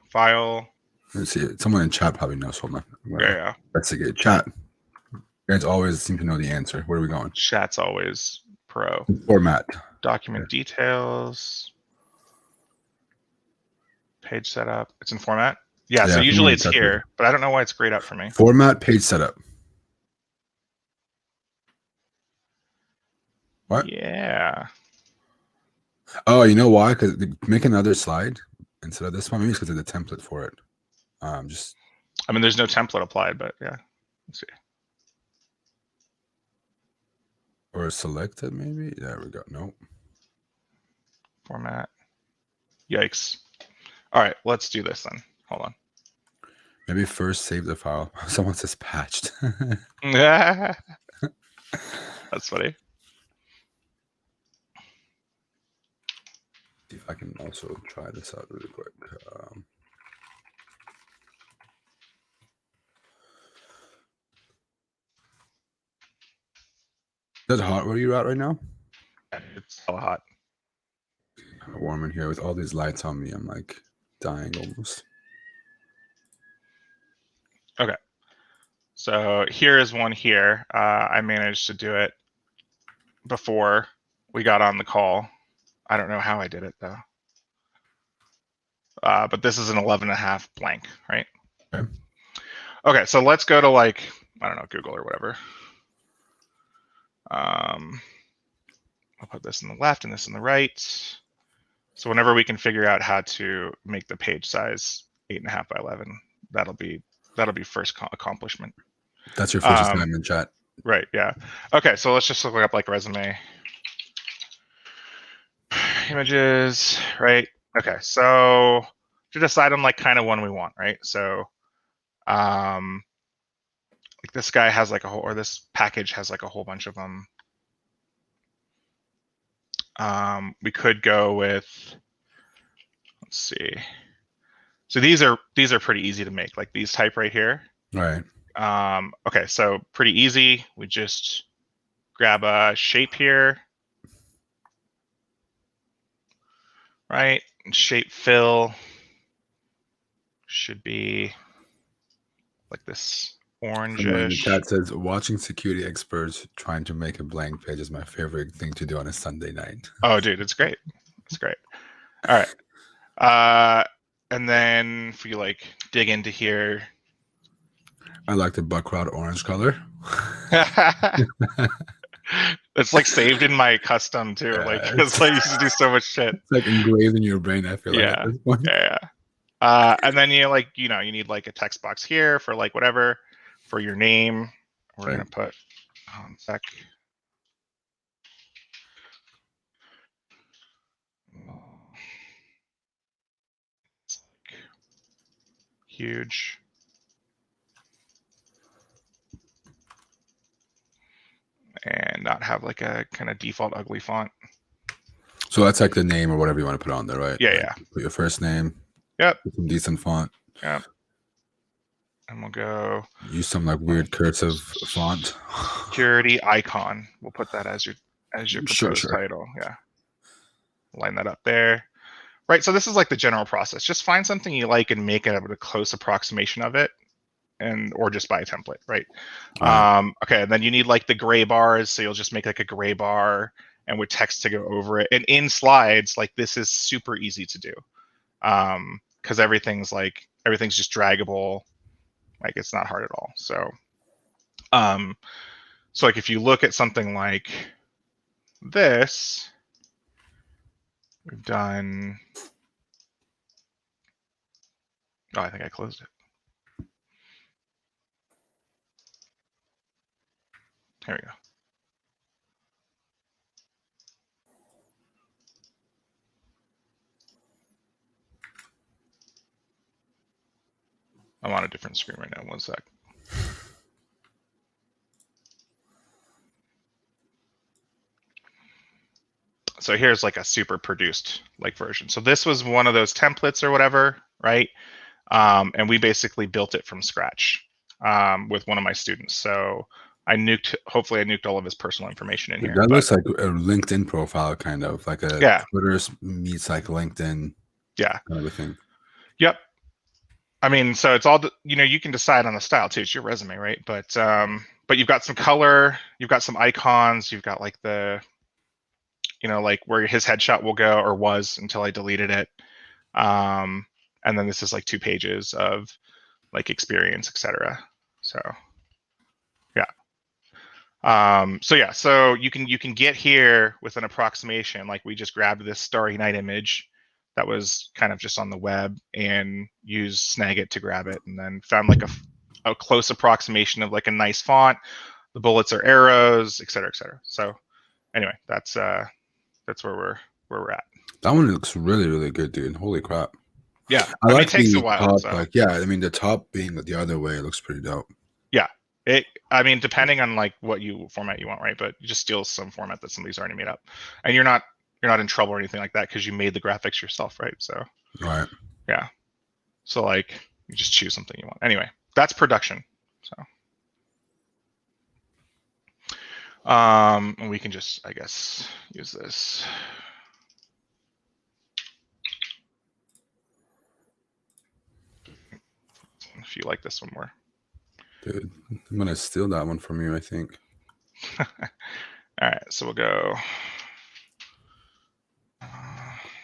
file.
Let's see. Someone in chat probably knows. Hold on.
Yeah.
Investigate chat. You guys always seem to know the answer. Where are we going?
Chat's always pro.
Format.
Document details. Page setup. It's in format. Yeah, so usually it's here, but I don't know why it's grayed up for me.
Format, page setup. What?
Yeah.
Oh, you know why? Because make another slide instead of this one. Maybe it's because of the template for it. Just.
I mean, there's no template applied, but yeah. Let's see.
Or selected, maybe. There we go. Nope.
Format. Yikes. All right, let's do this then. Hold on.
Maybe first save the file. Someone says patched.
That's funny.
See if I can also try this out really quick. Is it hot where you're at right now?
It's hella hot.
Kind of warm in here with all these lights on me. I'm like dying almost.
Okay. So here is one here. I managed to do it before we got on the call. I don't know how I did it though. But this is an 11.5 blank, right?
Okay.
Okay, so let's go to like, I don't know, Google or whatever. I'll put this in the left and this in the right. So whenever we can figure out how to make the page size 8.5 by 11, that'll be first accomplishment.
That's your first assignment, chat.
Right. Yeah. Okay. So let's just look up like resume images. Right. Okay. So to decide on like kind of one we want. Right. So, like this guy has like a whole, or this package has like a whole bunch of them. We could go with, let's see. So these are pretty easy to make, like these type right here.
Right.
Okay, so pretty easy. We just grab a shape here, right? And shape fill should be like this orangish.
The chat says, watching security experts trying to make a blank page is my favorite thing to do on a Sunday night.
Oh, dude, it's great. It's great. All right. And then if you like dig into here.
I like the buckrout orange color.
It's like saved in my custom too. Yeah, like because I used to do so much shit.
It's like engraved in your brain, I feel like at this point.
Yeah. And then you like, you need like a text box here for like whatever for your name. We're gonna put sec. It's like huge. And not have like a kind of default ugly font.
So that's like the name or whatever you want to put on there, right?
Yeah,
like,
yeah.
Put your first name.
Yep.
Some decent font.
Yep. And we'll go.
Use some like weird cursive font.
Security icon. We'll put that as your proposed title. Yeah. Line that up there. Right. So this is like the general process. Just find something you like and make it a close approximation of it. Or just buy a template, right? Okay, and then you need like the gray bars, so you'll just make like a gray bar and with text to go over it. And in slides, like this is super easy to do, because everything's just draggable, like it's not hard at all. So, so like if you look at something like this, we've done. Oh, I think I closed it. Here we go. I'm on a different screen right now. One sec. So here's like a super produced like version. So this was one of those templates or whatever, right? And we basically built it from scratch with one of my students. So hopefully I nuked all of his personal information in here.
That looks like a LinkedIn profile, kind of like a Twitter meets like LinkedIn.
Yeah.
Kind of a thing.
Yep. I mean, so it's all, you can decide on the style too. It's your resume, right? But you've got some color, you've got some icons, you've got like the, like where his headshot will go, or was until I deleted it. And then this is like 2 pages of like experience, etc. So yeah. So you can get here with an approximation. Like we just grabbed this Starry Night image that was kind of just on the web and used Snagit to grab it, and then found like a close approximation of like a nice font. The bullets are arrows, etc., etc. So anyway, that's where we're at.
That one looks really, really good, dude. Holy crap.
Yeah.
I like
it takes
the
a while.
top,
So.
like, yeah, I mean the top being the other way, it looks pretty dope.
Yeah. Depending on like what format you want, right? But you just steal some format that somebody's already made up. And you're not in trouble or anything like that because you made the graphics yourself, right? So
right.
Yeah. So like you just choose something you want. Anyway, that's production. So and we can just, I guess, use this. If you like this one more.
Dude, I'm gonna steal that one from you, I think.
All right, so we'll go.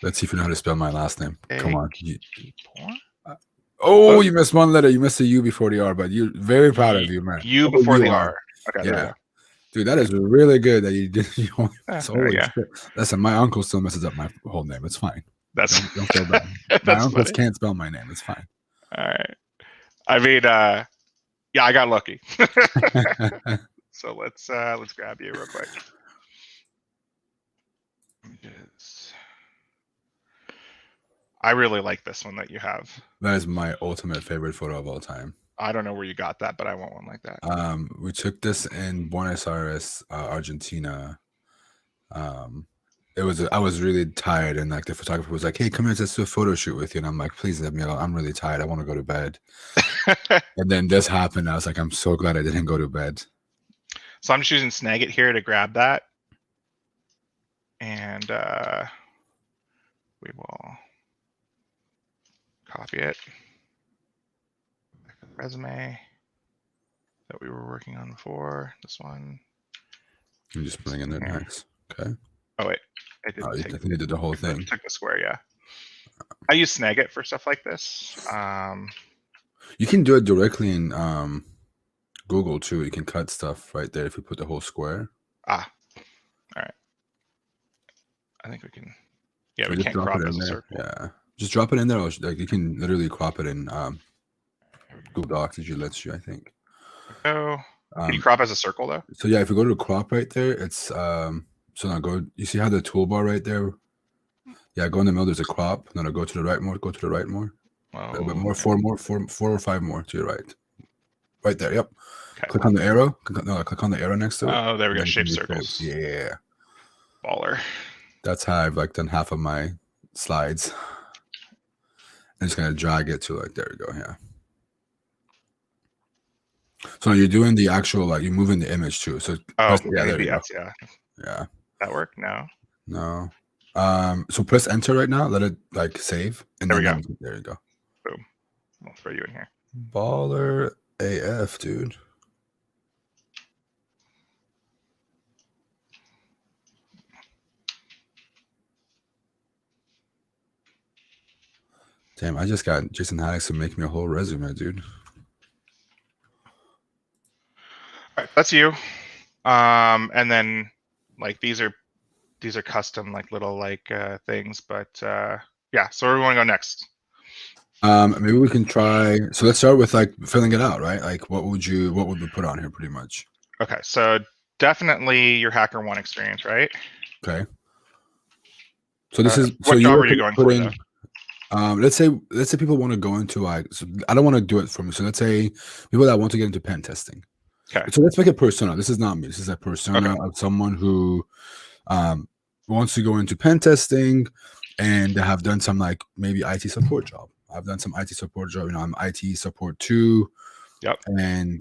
Let's see if you know how to spell my last name. Come on.
Oh,
you missed one letter. You missed a U before the R, but you're very proud of you, man.
U before the R. Okay,
yeah. Dude, that is really good that you did.
Yeah.
Listen, my uncle still messes up my whole name. It's fine.
Don't
feel bad. My uncles can't spell my name. It's fine.
All right. I mean, yeah, I got lucky. So let's grab you real quick. I really like this one that you have.
That is my ultimate favorite photo of all time.
I don't know where you got that, but I want one like that.
We took this in Buenos Aires, Argentina. I was really tired, and like the photographer was like, "Hey, come here, let's do a photo shoot with you." And I'm like, "Please let me alone. I'm really tired. I want to go to bed." And then this happened. I was like, "I'm so glad I didn't go to bed."
So I'm just using Snagit here to grab that, and we will copy it. Resume that we were working on before. This one.
I'm just putting in there next. Okay.
Oh wait,
I think I did the whole thing.
Took the square, yeah. I use Snagit for stuff like this.
You can do it directly in Google too. You can cut stuff right there if you put the whole square.
All right. I think we can. Yeah, we can't crop it as a circle.
Yeah, just drop it in there. Like you can literally crop it in Google Docs. It lets you, I think.
Oh, can you crop as a circle though?
So yeah, if you go to crop right there, it's so now go. You see how the toolbar right there? Yeah, go in the middle. There's a crop. No, go to the right more. Go to the right more. A little bit more. Four or five more to your right. Right there. Yep. Okay. Click on the arrow. Click on the arrow next to it.
Oh, there we go. Shape circles.
Yeah.
Baller.
That's how I've like done half of my slides. I'm just gonna drag it to like there we go. Yeah. So you're doing the actual like you're moving the image too. So
yeah,
there you go.
Yeah. That work?
No. So press enter right now. Let it like save. And
there we go.
There you go.
Boom. I'll throw you in here.
Baller AF, dude. Damn, I just got Jason Haddix to make me a whole resume, dude.
All right, that's you. And then like these are custom like little like things, but yeah. So where do we want to go next?
Maybe we can try. So let's start with like filling it out, right? Like what would we put on here, pretty much?
Okay, so definitely your HackerOne experience, right?
Okay. So this is
what job are you going for, though?
Let's say people want to go into so I don't want to do it for me. So let's say people that want to get into pen testing.
Okay.
So let's make it persona. This is not me. This is a persona of someone who wants to go into pen testing and have done some like maybe IT support job. I've done some IT support job. I'm IT support too.
Yep.
And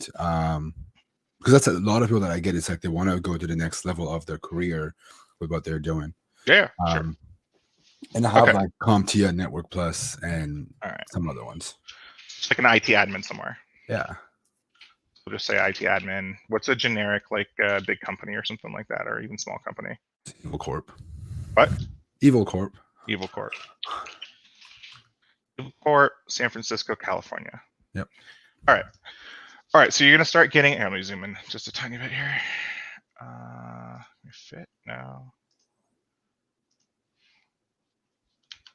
because that's a lot of people that I get. It's like they want to go to the next level of their career with what they're doing.
Yeah, sure.
And I have like CompTIA, Network Plus, and some other ones.
It's like an IT admin somewhere.
Yeah.
We'll just say IT admin. What's a generic like big company or something like that, or even small company?
Evil Corp.
What?
Evil Corp.
Evil Corp. Evil Corp, San Francisco, California.
Yep.
All right. So you're gonna start getting. Let me zoom in just a tiny bit here. Let me fit now.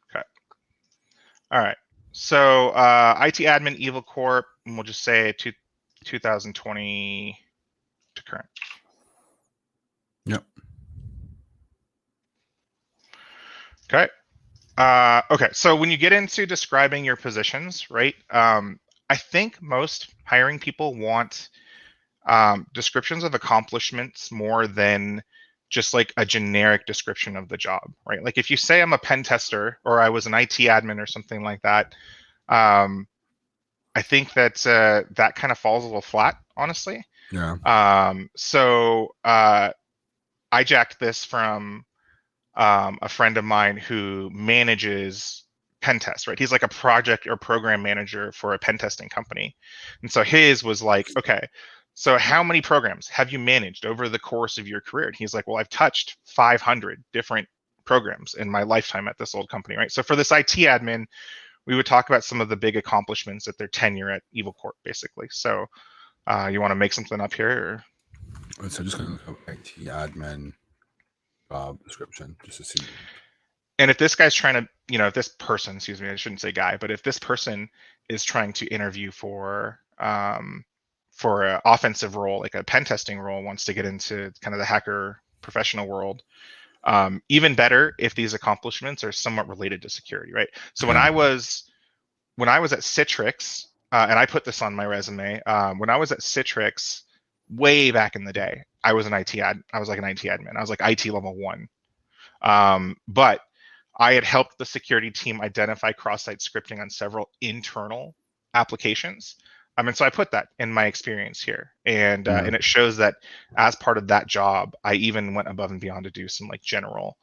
Okay. All right. So IT admin, Evil Corp, and we'll just say 2020 to current.
Yep.
Okay. Okay. So when you get into describing your positions, right? I think most hiring people want descriptions of accomplishments more than just like a generic description of the job, right? Like if you say I'm a pen tester or I was an IT admin or something like that, I think that that kind of falls a little flat, honestly.
Yeah.
So I jacked this from a friend of mine who manages pen tests, right? He's like a project or program manager for a pen testing company. And so his was like, okay, so how many programs have you managed over the course of your career? And he's like, well, I've touched 500 different programs in my lifetime at this old company, right? So for this IT admin, we would talk about some of the big accomplishments at their tenure at Evil Corp, basically. So you want to make something up here?
Or? So just going to look up IT admin job description just to see.
And if this guy's trying to, if this person, excuse me, I shouldn't say guy, but if this person is trying to interview for an offensive role, like a pen testing role, wants to get into kind of the hacker professional world, even better if these accomplishments are somewhat related to security, right? So when I was at Citrix, and I put this on my resume, when I was at Citrix, way back in the day, I was like an IT admin. I was like IT level 1. But I had helped the security team identify cross-site scripting on several internal applications. And so I put that in my experience here, and it shows that as part of that job, I even went above and beyond to do some general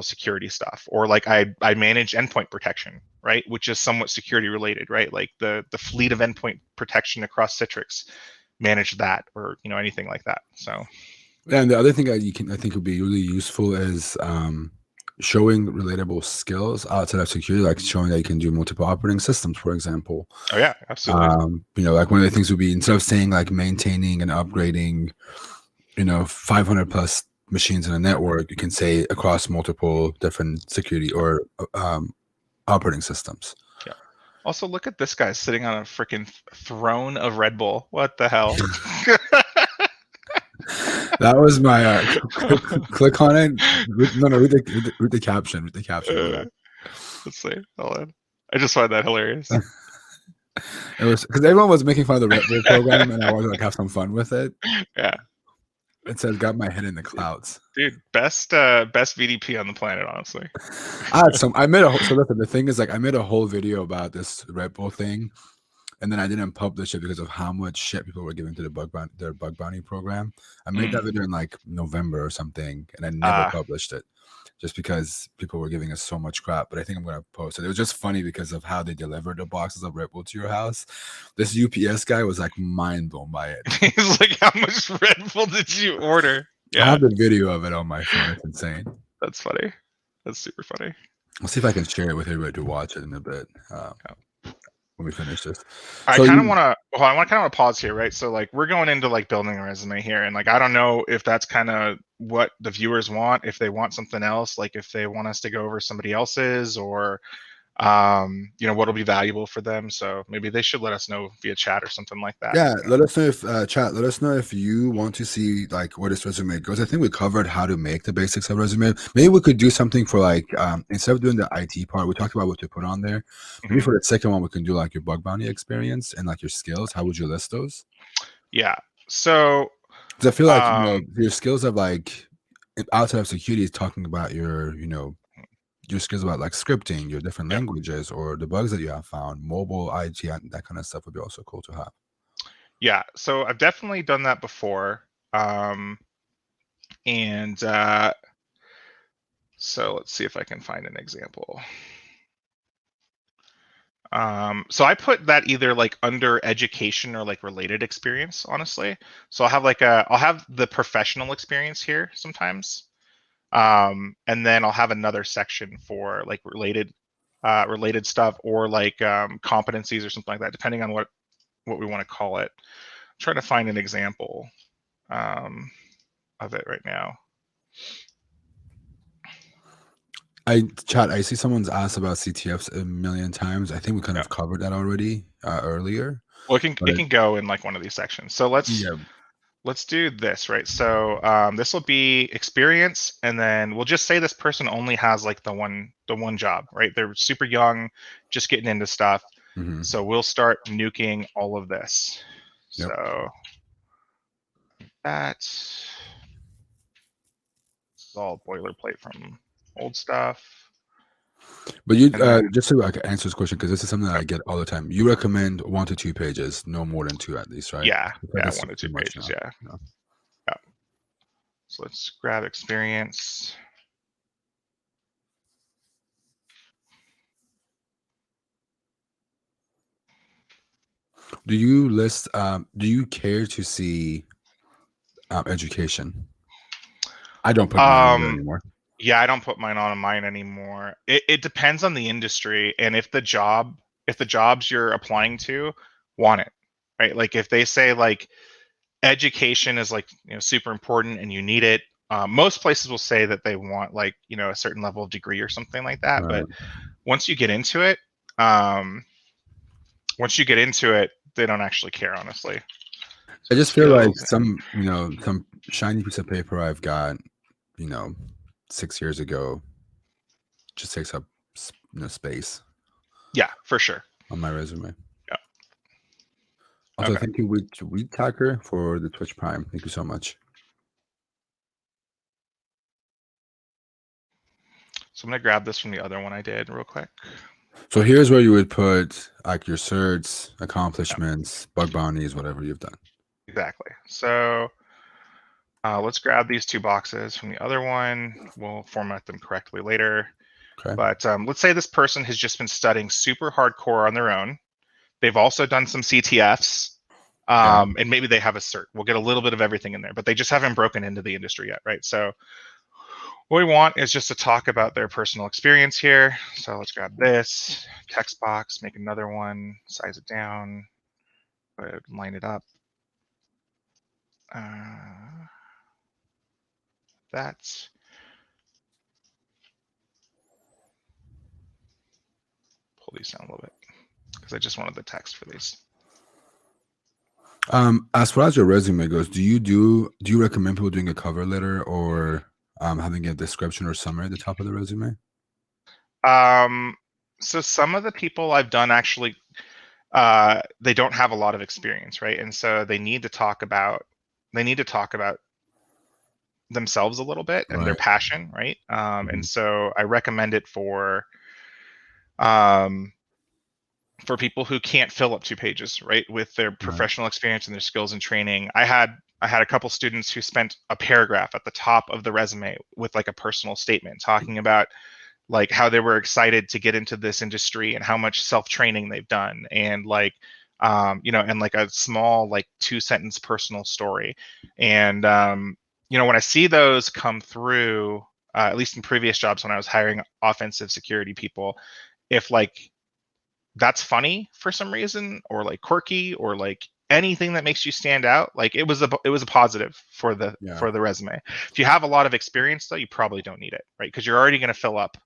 security stuff, or like I manage endpoint protection, right, which is somewhat security related, right? Like the fleet of endpoint protection across Citrix, manage that, or anything like that. So.
And the other thing I think would be really useful is showing relatable skills outside of security, like showing that you can do multiple operating systems, for example.
Oh yeah, absolutely.
Like one of the things would be, instead of saying like maintaining and upgrading, 500 plus machines in a network, you can say across multiple different security or operating systems.
Yeah. Also, look at this guy sitting on a freaking throne of Red Bull. What the hell?
That was my click on it. Read the caption. Read the caption.
Let's see. Hold on. I just find that hilarious.
It was because everyone was making fun of the Red Bull program, and I wanted to like have some fun with it.
Yeah.
It says "Got my head in the clouds."
Dude, best VDP on the planet, honestly.
So listen, the thing is, like, I made a whole video about this Red Bull thing, and then I didn't publish it because of how much shit people were giving to their bug bounty program. I made that video in like November or something, and I never published it just because people were giving us so much crap. But I think I'm going to post it. It was just funny because of how they delivered the boxes of Red Bull to your house. This UPS guy was like mind blown by it.
He's like, how much Red Bull did you order?
Yeah. I have the video of it on my phone. It's insane.
That's funny. That's super funny.
I'll see if I can share it with everybody to watch it in a bit. When we finish this,
I kind of want to pause here, right? So like we're going into like building a resume here, and like I don't know if that's kind of what the viewers want, if they want something else, like if they want us to go over somebody else's, or What'll be valuable for them. So maybe they should let us know via chat or something like that.
Yeah, let us know if chat. Let us know if you want to see like where this resume goes. I think we covered how to make the basics of resume. Maybe we could do something for like instead of doing the IT part, we talked about what to put on there. Maybe
Mhm.
for the second one, we can do like your bug bounty experience and like your skills. How would you list those?
Yeah. So,
Because I feel like
um,
your skills of like outside of security is talking about your skills about like scripting, your different
yeah,
languages, or the bugs that you have found, mobile IT, and that kind of stuff would be also cool to have.
yeah. So I've definitely done that before. Um, and so let's see if I can find an example. So I put that either like under education or like related experience, honestly. So I'll have the professional experience here sometimes. And then I'll have another section for like related stuff or like competencies or something like that, depending on what we want to call it. I'm trying to find an example of it right now.
I see someone's asked about CTFs a million times. I think we kind
Yeah.
of covered that already earlier.
Well,
But
it can go in like one of these sections. So
yeah.
let's do this, right? So this will be experience, and then we'll just say this person only has like the one job, right? They're super young, just getting into stuff.
Hmm.
So we'll start nuking all of this.
Yep.
So that's all boilerplate from old stuff.
But you
And then
just to like answer this question because this is something that I get all the time. You recommend 1 to 2 pages, no more than two at least, right?
yeah,
That's
one to
too
two
much
pages,
now.
yeah.
No.
Yeah. So let's grab experience.
Do you list? Do you care to see education? I don't put mine on there
Um,
anymore.
yeah, I don't put mine on mine anymore. It depends on the industry and if the jobs you're applying to want it, right? Like if they say like education is like super important and you need it. Most places will say that they want like a certain level of degree or something like that. But
Right.
once you get into it, um, once you get into it, they don't actually care, honestly.
I
So
just feel like
skills,
some shiny piece of paper I've got, you know, 6 years ago just takes up space
yeah, for sure.
on my resume.
Yeah.
Also,
Okay.
thank you, Weed Tacker, for the Twitch Prime. Thank you so much.
So I'm gonna grab this from the other one I did real quick.
So here's where you would put like your certs,
Yeah,
accomplishments, bug bounties, whatever you've done.
exactly. So let's grab these two boxes from the other one. We'll format them correctly later.
Okay.
But let's say this person has just been studying super hardcore on their own. They've also done some CTFs,
Yeah.
and maybe they have a cert. We'll get a little bit of everything in there, but they just haven't broken into the industry yet, right? So what we want is just to talk about their personal experience here. So let's grab this text box, make another one, size it down, line it up. That's pull these down a little bit because I just wanted the text for these.
As far as your resume goes, do you recommend people doing a cover letter or having a description or summary at the top of the resume?
So some of the people I've done actually, they don't have a lot of experience, right? And so they need to talk about themselves a little bit and their
Right.
passion, right? And
Mhm.
so I recommend it um, for people who can't fill up 2 pages, right, with their
Right.
professional experience and their skills and training. I had a couple students who spent a paragraph at the top of the resume with like a personal statement talking about like how they were excited to get into this industry and how much self-training they've done and like and like a small like 2 sentence personal story. And when I see those come through, at least in previous jobs when I was hiring offensive security people, if like that's funny for some reason or like quirky or like anything that makes you stand out, like it was a positive
Yeah.
for the resume. If you have a lot of experience though, you probably don't need it, right? Because you're already going to fill up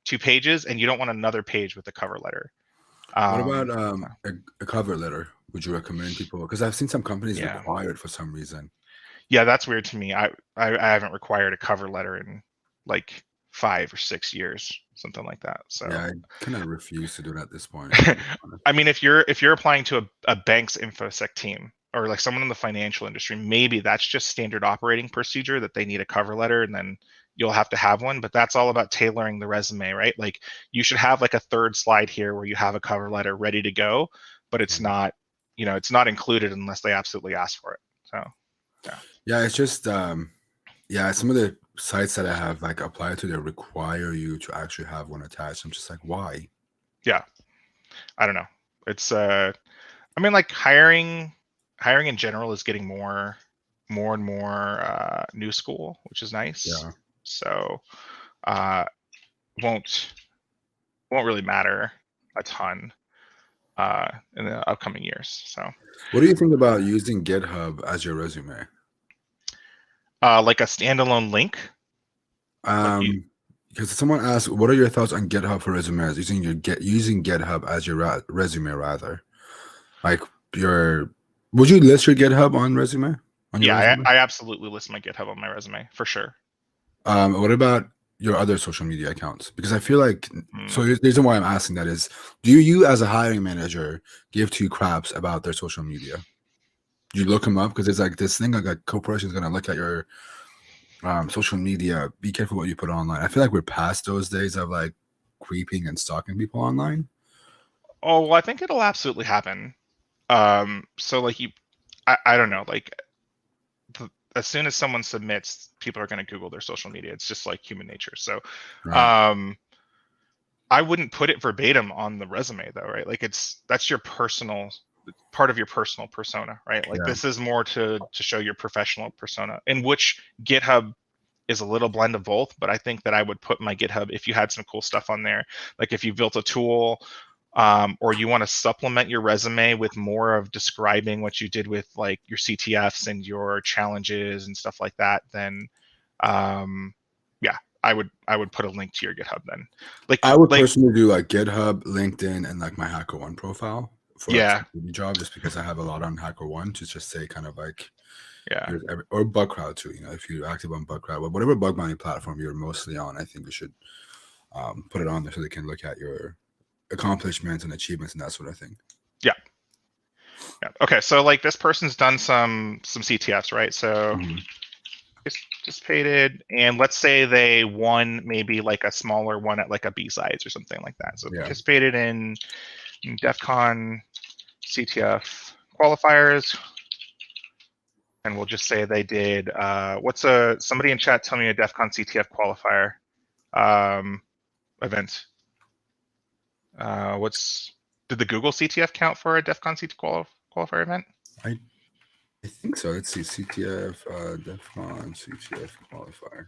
2 pages, and you don't want another page with the cover letter.
What about a cover letter? Would you recommend people? Because I've seen some companies
Yeah.
require it for some reason.
Yeah, that's weird to me. I haven't required a cover letter in like 5 or 6 years, something like that. So
yeah, I kind of refuse to do it at this point.
I mean, if you're applying to a bank's infosec team or like someone in the financial industry, maybe that's just standard operating procedure that they need a cover letter, and then you'll have to have one. But that's all about tailoring the resume, right? Like you should have like a third slide here where you have a cover letter ready to go, but it's not, you know, it's not included unless they absolutely ask for it. So
yeah, it's just yeah, some of the sites that I have like applied to, they require you to actually have one attached. I'm just like, why?
Yeah, I don't know. It's I mean, like hiring in general is getting more and more new school, which is nice.
Yeah.
So won't really matter a ton in the upcoming years. So
What do you think about using GitHub as your resume?
like a standalone link.
Because someone asked, what are your thoughts on GitHub for resumes? Using GitHub as your resume, rather. Like would you list your GitHub on resume?
Yeah, I absolutely list my GitHub on my resume for sure.
What about your other social media accounts? Because I feel like so the reason why I'm asking that is, do you as a hiring manager give two craps about their social media? Do you look them up? Because it's like this thing like a corporation is going to look at your social media. Be careful what you put online. I feel like we're past those days of like creeping and stalking people online.
Oh, well, I think it'll absolutely happen. So like I don't know, like as soon as someone submits, people are going to Google their social media. It's just like human nature. So
Right.
I wouldn't put it verbatim on the resume though, right? Like that's your personal part of your personal persona, right? Like this is more to show your professional persona, in which GitHub is a little blend of both. But I think that I would put my GitHub, if you had some cool stuff on there, like if you built a tool, or you want to supplement your resume with more of describing what you did with like your CTFs and your challenges and stuff like that, then yeah, I would put a link to your GitHub then. Like
I would personally do like GitHub, LinkedIn, and like my HackerOne profile for like a job, just because I have a lot on HackerOne to just say kind of like or BugCrowd too. You know, if you're active on BugCrowd, whatever bug bounty platform you're mostly on, I think you should put it on there so they can look at your accomplishments and achievements and that sort of thing.
Yeah. Okay, so like this person's done some CTFs, right? So participated, and let's say they won maybe like a smaller one at like a B-sides or something like that. So participated in DEF CON CTF qualifiers, and we'll just say they did somebody in chat tell me a DEF CON CTF qualifier event. Did the Google CTF count for a DEF CON CTF qualifier event?
I think so. Let's see. CTF, DEF CON CTF qualifier.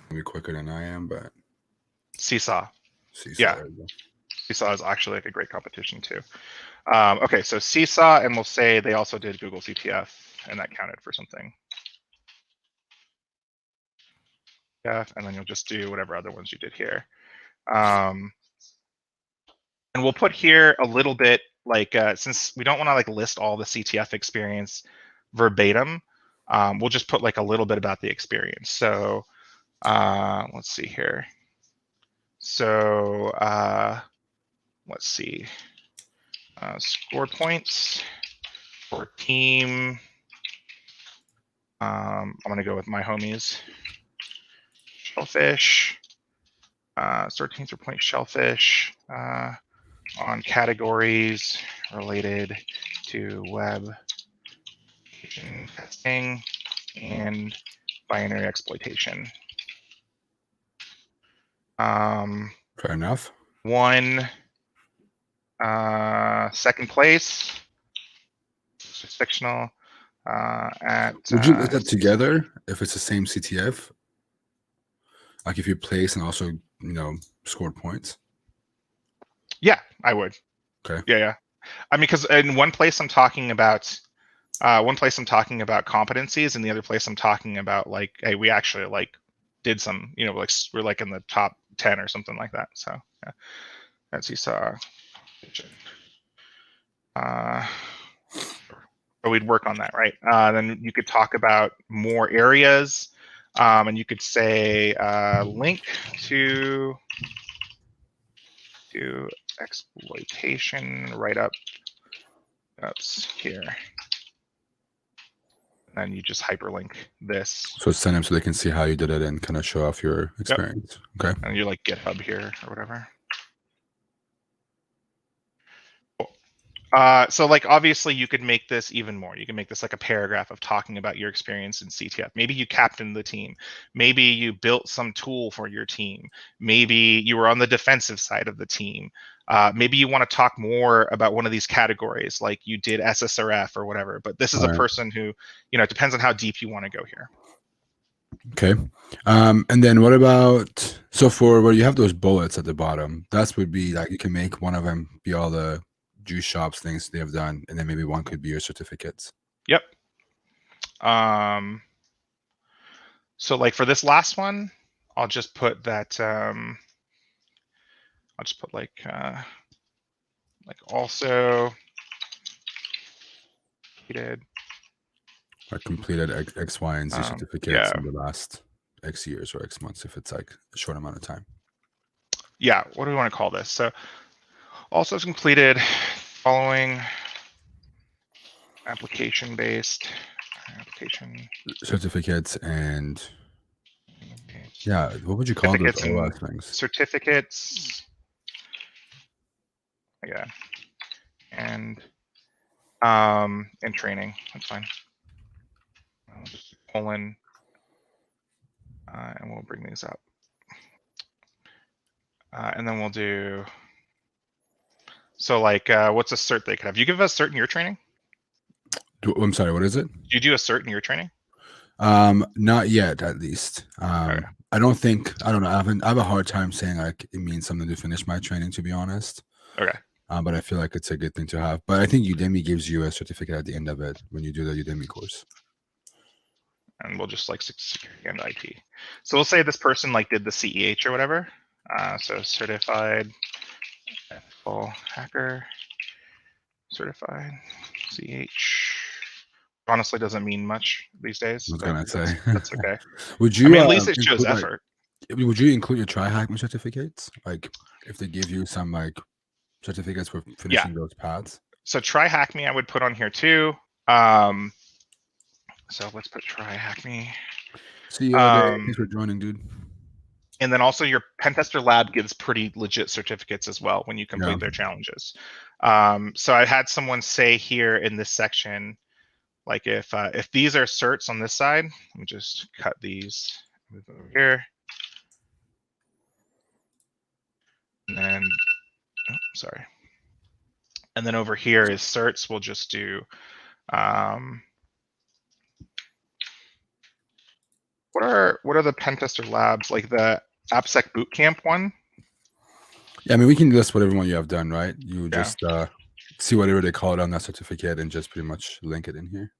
Maybe quicker than I am, but
Seesaw. Yeah. Seesaw is actually like a great competition too. Okay, so Seesaw, and we'll say they also did Google CTF, and that counted for something. Yeah, and then you'll just do whatever other ones you did here. And we'll put here a little bit like since we don't want to like list all the CTF experience verbatim, we'll just put like a little bit about the experience. So let's see here. So let's see. Score points for team. I'm gonna go with my homies. Shellfish. 13 point shellfish on categories related to web testing and binary exploitation.
Fair enough.
One second place. It's just fictional.
Would you list that together if it's the same CTF? Like if you place and also, scored points?
Yeah, I would.
Okay.
Yeah. I mean, because in one place I'm talking about competencies, and the other place I'm talking about like, hey, we actually like did some, like we're like in the top 10 or something like that. So yeah, as you saw. But we'd work on that, right? Then you could talk about more areas, and you could say link to exploitation write-up here. And you just hyperlink this.
So send them so they can see how you did it and kind of show off your experience. Yep. Okay.
And you like GitHub here or whatever. So like obviously you could make this even more. You can make this like a paragraph of talking about your experience in CTF. Maybe you captained the team. Maybe you built some tool for your team. Maybe you were on the defensive side of the team. Maybe you want to talk more about one of these categories, like you did SSRF or whatever. But this is a person who, it depends on how deep you want to go here.
Okay. And then what about, so for where you have those bullets at the bottom, that would be like, you can make one of them be all the juice shops things they have done, and then maybe one could be your certificates.
Yep. So like for this last one, I'll just put that, I'll just put like also
completed X, Y, and Z certificates in the last X years or X months if it's like a short amount of time.
Yeah, what do we want to call this? So also completed following application-based
certificates and what would you call those OS things?
Certificates. Yeah. And training. That's fine. I'll just colon and we'll bring these up. And then we'll do, so like what's a cert they could have? You give us cert in your training?
I'm sorry, what is it?
Do you do a cert in your training?
Not yet, at least.
Okay.
I don't know. I have a hard time saying like it means something to finish my training, to be honest.
Okay.
But I feel like it's a good thing to have. But I think Udemy gives you a certificate at the end of it when you do the Udemy course.
And we'll just like security and IT. So we'll say this person like did the CEH or whatever. So certified ethical hacker, certified CH. Honestly, doesn't mean much these days.
I was gonna say
that's okay.
Would you?
At least it shows effort.
Would you include your TryHackMe certificates? Like, if they give you some like certificates for finishing those paths?
So TryHackMe, I would put on here too. So let's put TryHackMe.
See you all day. Thanks for joining, dude.
And then also your Pentester Lab gives pretty legit certificates as well when you complete their challenges. So I had someone say here in this section, like if these are certs on this side, let me just cut these, move over here. And then, sorry. And then over here is certs. We'll just do, what are the Pentester Labs, like the AppSec Bootcamp one?
Yeah, I mean, we can list whatever one you have done, right? You just see whatever they call it on that certificate and just pretty much link it in here.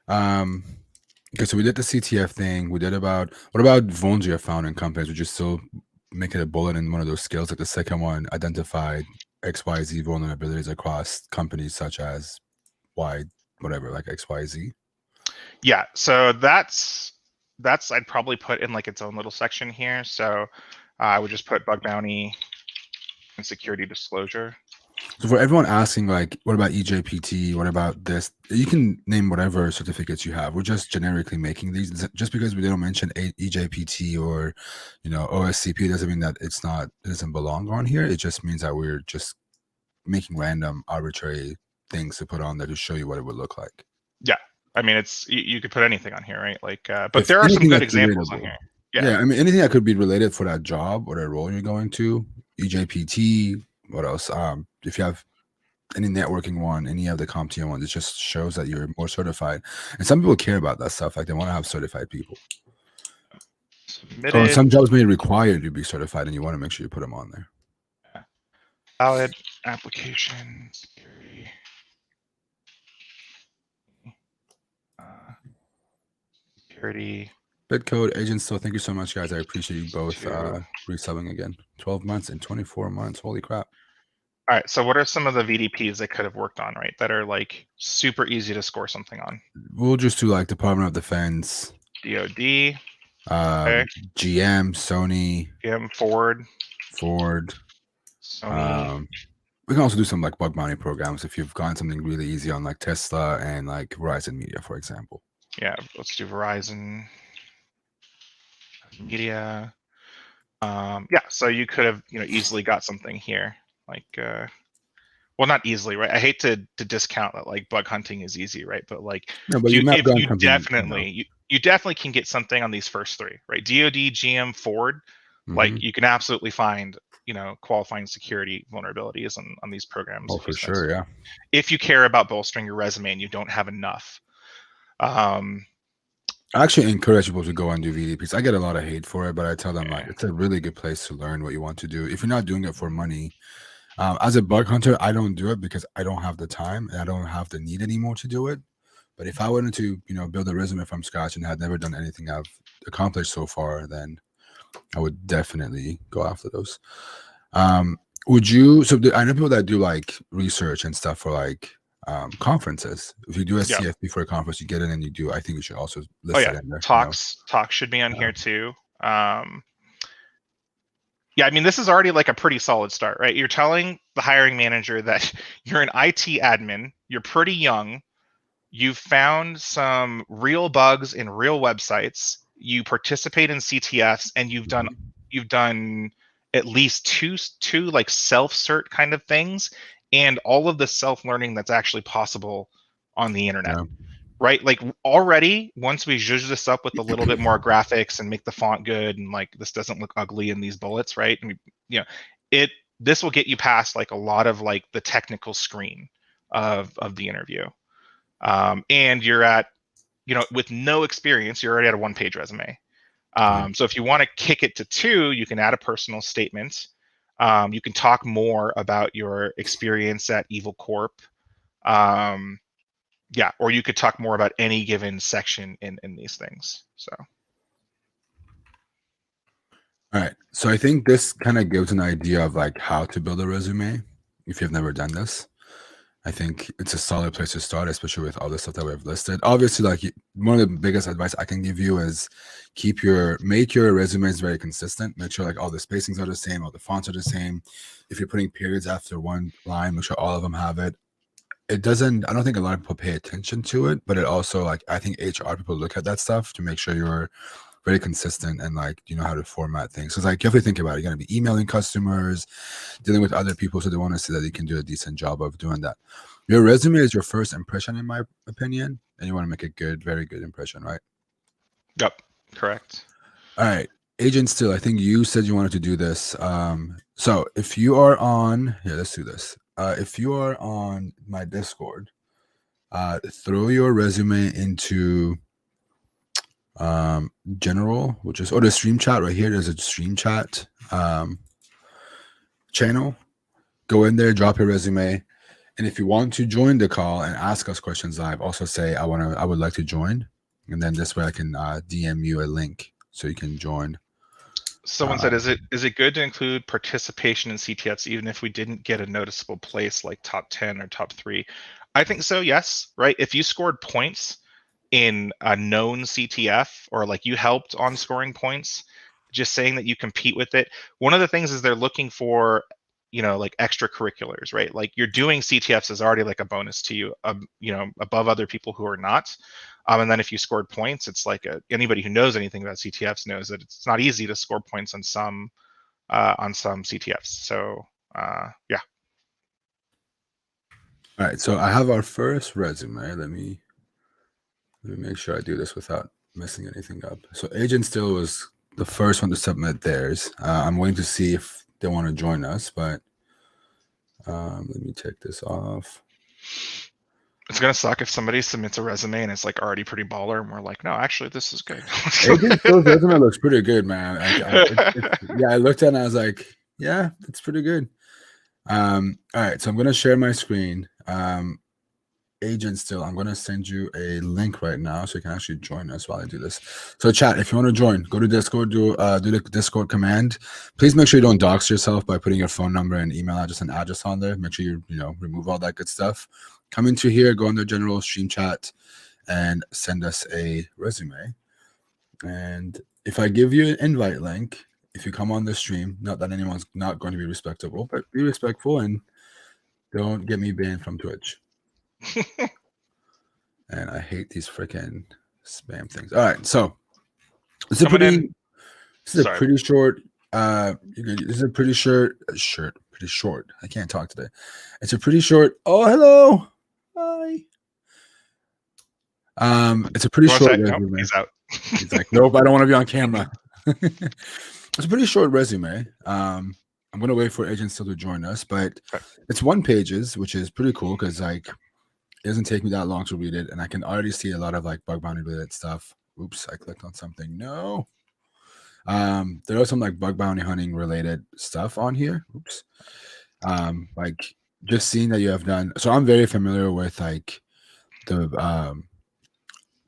Yeah. Okay, so we did the CTF thing. We did what about vulns you have found in companies? Would you still make it a bullet in one of those skills? Like the second one, identified XYZ vulnerabilities across companies such as whatever, like XYZ.
Yeah, so that's I'd probably put in like its own little section here. So I would just put bug bounty and security disclosure.
So for everyone asking, like, what about EJPT? What about this? You can name whatever certificates you have. We're just generically making these. Just because we don't mention EJPT or, OSCP doesn't mean that it doesn't belong on here. It just means that we're just making random arbitrary things to put on there to show you what it would look like.
Yeah, I mean, you could put anything on here, right? Like, but there are some good examples on here.
Yeah, I mean, anything that could be related for that job or that role you're going to. EJPT. What else? If you have any networking one, any of the CompTIA ones, it just shows that you're more certified. And some people care about that stuff. Like they want to have certified people. Or some jobs may require you to be certified, and you want to make sure you put them on there.
Yeah. Valid application security. security.
Bitcode, Agent Still, thank you so much, guys. I appreciate you both
To-
reselling again. 12 months and 24 months. Holy crap.
All right. So what are some of the VDPs they could have worked on, right? That are like super easy to score something on.
We'll just do like Department of Defense,
DoD. Okay.
GM, Sony,
GM, Ford. Sony.
We can also do some like bug bounty programs if you've gotten something really easy on like Tesla and like Verizon Media, for example.
Yeah, let's do Verizon Media. Yeah, so you could have easily got something here, like well, not easily, right? I hate to discount that like bug hunting is easy, right? But like
No, but
if you
something,
definitely you definitely can get something on these first three, right? DoD, GM, Ford, like you can absolutely find qualifying security vulnerabilities on these programs.
Oh, for sure, yeah.
If you care about bolstering your resume and you don't have enough.
I actually encourage people to go and do VDPs. I get a lot of hate for it, but I tell them like it's a really good place to learn what you want to do. If you're not doing it for money, as a bug hunter, I don't do it because I don't have the time and I don't have the need anymore to do it. But if I wanted to, build a resume from scratch and had never done anything I've accomplished so far, then I would definitely go after those. Would you? So I know people that do like research and stuff for like conferences. If you do a CFP for a conference, you get in and you do. I think you should also list that in there.
Talks should be on here too. Yeah, I mean, this is already like a pretty solid start, right? You're telling the hiring manager that you're an IT admin, you're pretty young, you've found some real bugs in real websites, you participate in CTFs, and you've done at least two like self-cert kind of things, and all of the self-learning that's actually possible on the internet.
Yeah.
Right? Like already, once we zhuzh this up with a little bit more graphics and make the font good and like this doesn't look ugly in these bullets, right? And this will get you past like a lot of like the technical screen of the interview. And you're at, with no experience, you're already at a 1-page resume. So if you want to kick it to 2, you can add a personal statement. You can talk more about your experience at Evil Corp. Yeah, or you could talk more about any given section in these things. So,
all right. So I think this kind of gives an idea of like how to build a resume if you've never done this. I think it's a solid place to start, especially with all the stuff that we've listed. Obviously, like one of the biggest advice I can give you is make your resumes very consistent. Make sure like all the spacings are the same, all the fonts are the same. If you're putting periods after one line, make sure all of them have it. I don't think a lot of people pay attention to it, but it also like I think HR people look at that stuff to make sure you're very consistent and like you know how to format things. So it's like you have to think about it. You're gonna be emailing customers, dealing with other people, so they want to see that you can do a decent job of doing that. Your resume is your first impression, in my opinion, and you want to make a very good impression, right?
Yep, correct.
All right. Agent Still, I think you said you wanted to do this. So if you are on let's do this. If you are on my Discord, throw your resume into general, which is the stream chat right here. There's a stream chat channel. Go in there, drop your resume, and if you want to join the call and ask us questions live, also say I would like to join, and then this way I can DM you a link so you can join.
Someone said, is it good to include participation in CTFs even if we didn't get a noticeable place like top 10 or top 3? I think so, yes, right? If you scored points in a known CTF or like you helped on scoring points, just saying that you compete with it. One of the things is they're looking for, like extracurriculars, right? Like you're doing CTFs is already like a bonus to you, above other people who are not. And then if you scored points, it's like anybody who knows anything about CTFs knows that it's not easy to score points on some CTFs. So yeah.
All right, so I have our first resume. Let me make sure I do this without messing anything up. So Agent Still was the first one to submit theirs. I'm waiting to see if they want to join us, but let me take this off.
It's gonna suck if somebody submits a resume and it's like already pretty baller, and we're like, no, actually, this is good.
Agent Still's resume looks pretty good, man. I looked at it and I was like, yeah, it's pretty good. All right, so I'm gonna share my screen. agent still, I'm going to send you a link right now so you can actually join us while I do this. So chat, if you want to join, go to Discord, do the Discord command. Please make sure you don't dox yourself by putting your phone number and email address and address on there. Make sure you remove all that good stuff. Come into here, go on the general stream chat and send us a resume. And if I give you an invite link, if you come on the stream, not that anyone's not going to be respectable, but be respectful and don't get me banned from Twitch. And I hate these freaking spam things. All right, so this is a pretty short. This is a pretty short. Pretty short. I can't talk today. It's a pretty short. Oh, hello. Hi. It's a pretty short resume.
Nope, he's out.
He's like, nope, I don't want to be on camera. It's a pretty short resume. I'm gonna wait for agents still to join us, but it's 1 pages, which is pretty cool because like it doesn't take me that long to read it, and I can already see a lot of like bug bounty related stuff. Oops, I clicked on something. No. There are some like bug bounty hunting related stuff on here. Oops. Like just seeing that you have done. So I'm very familiar with like the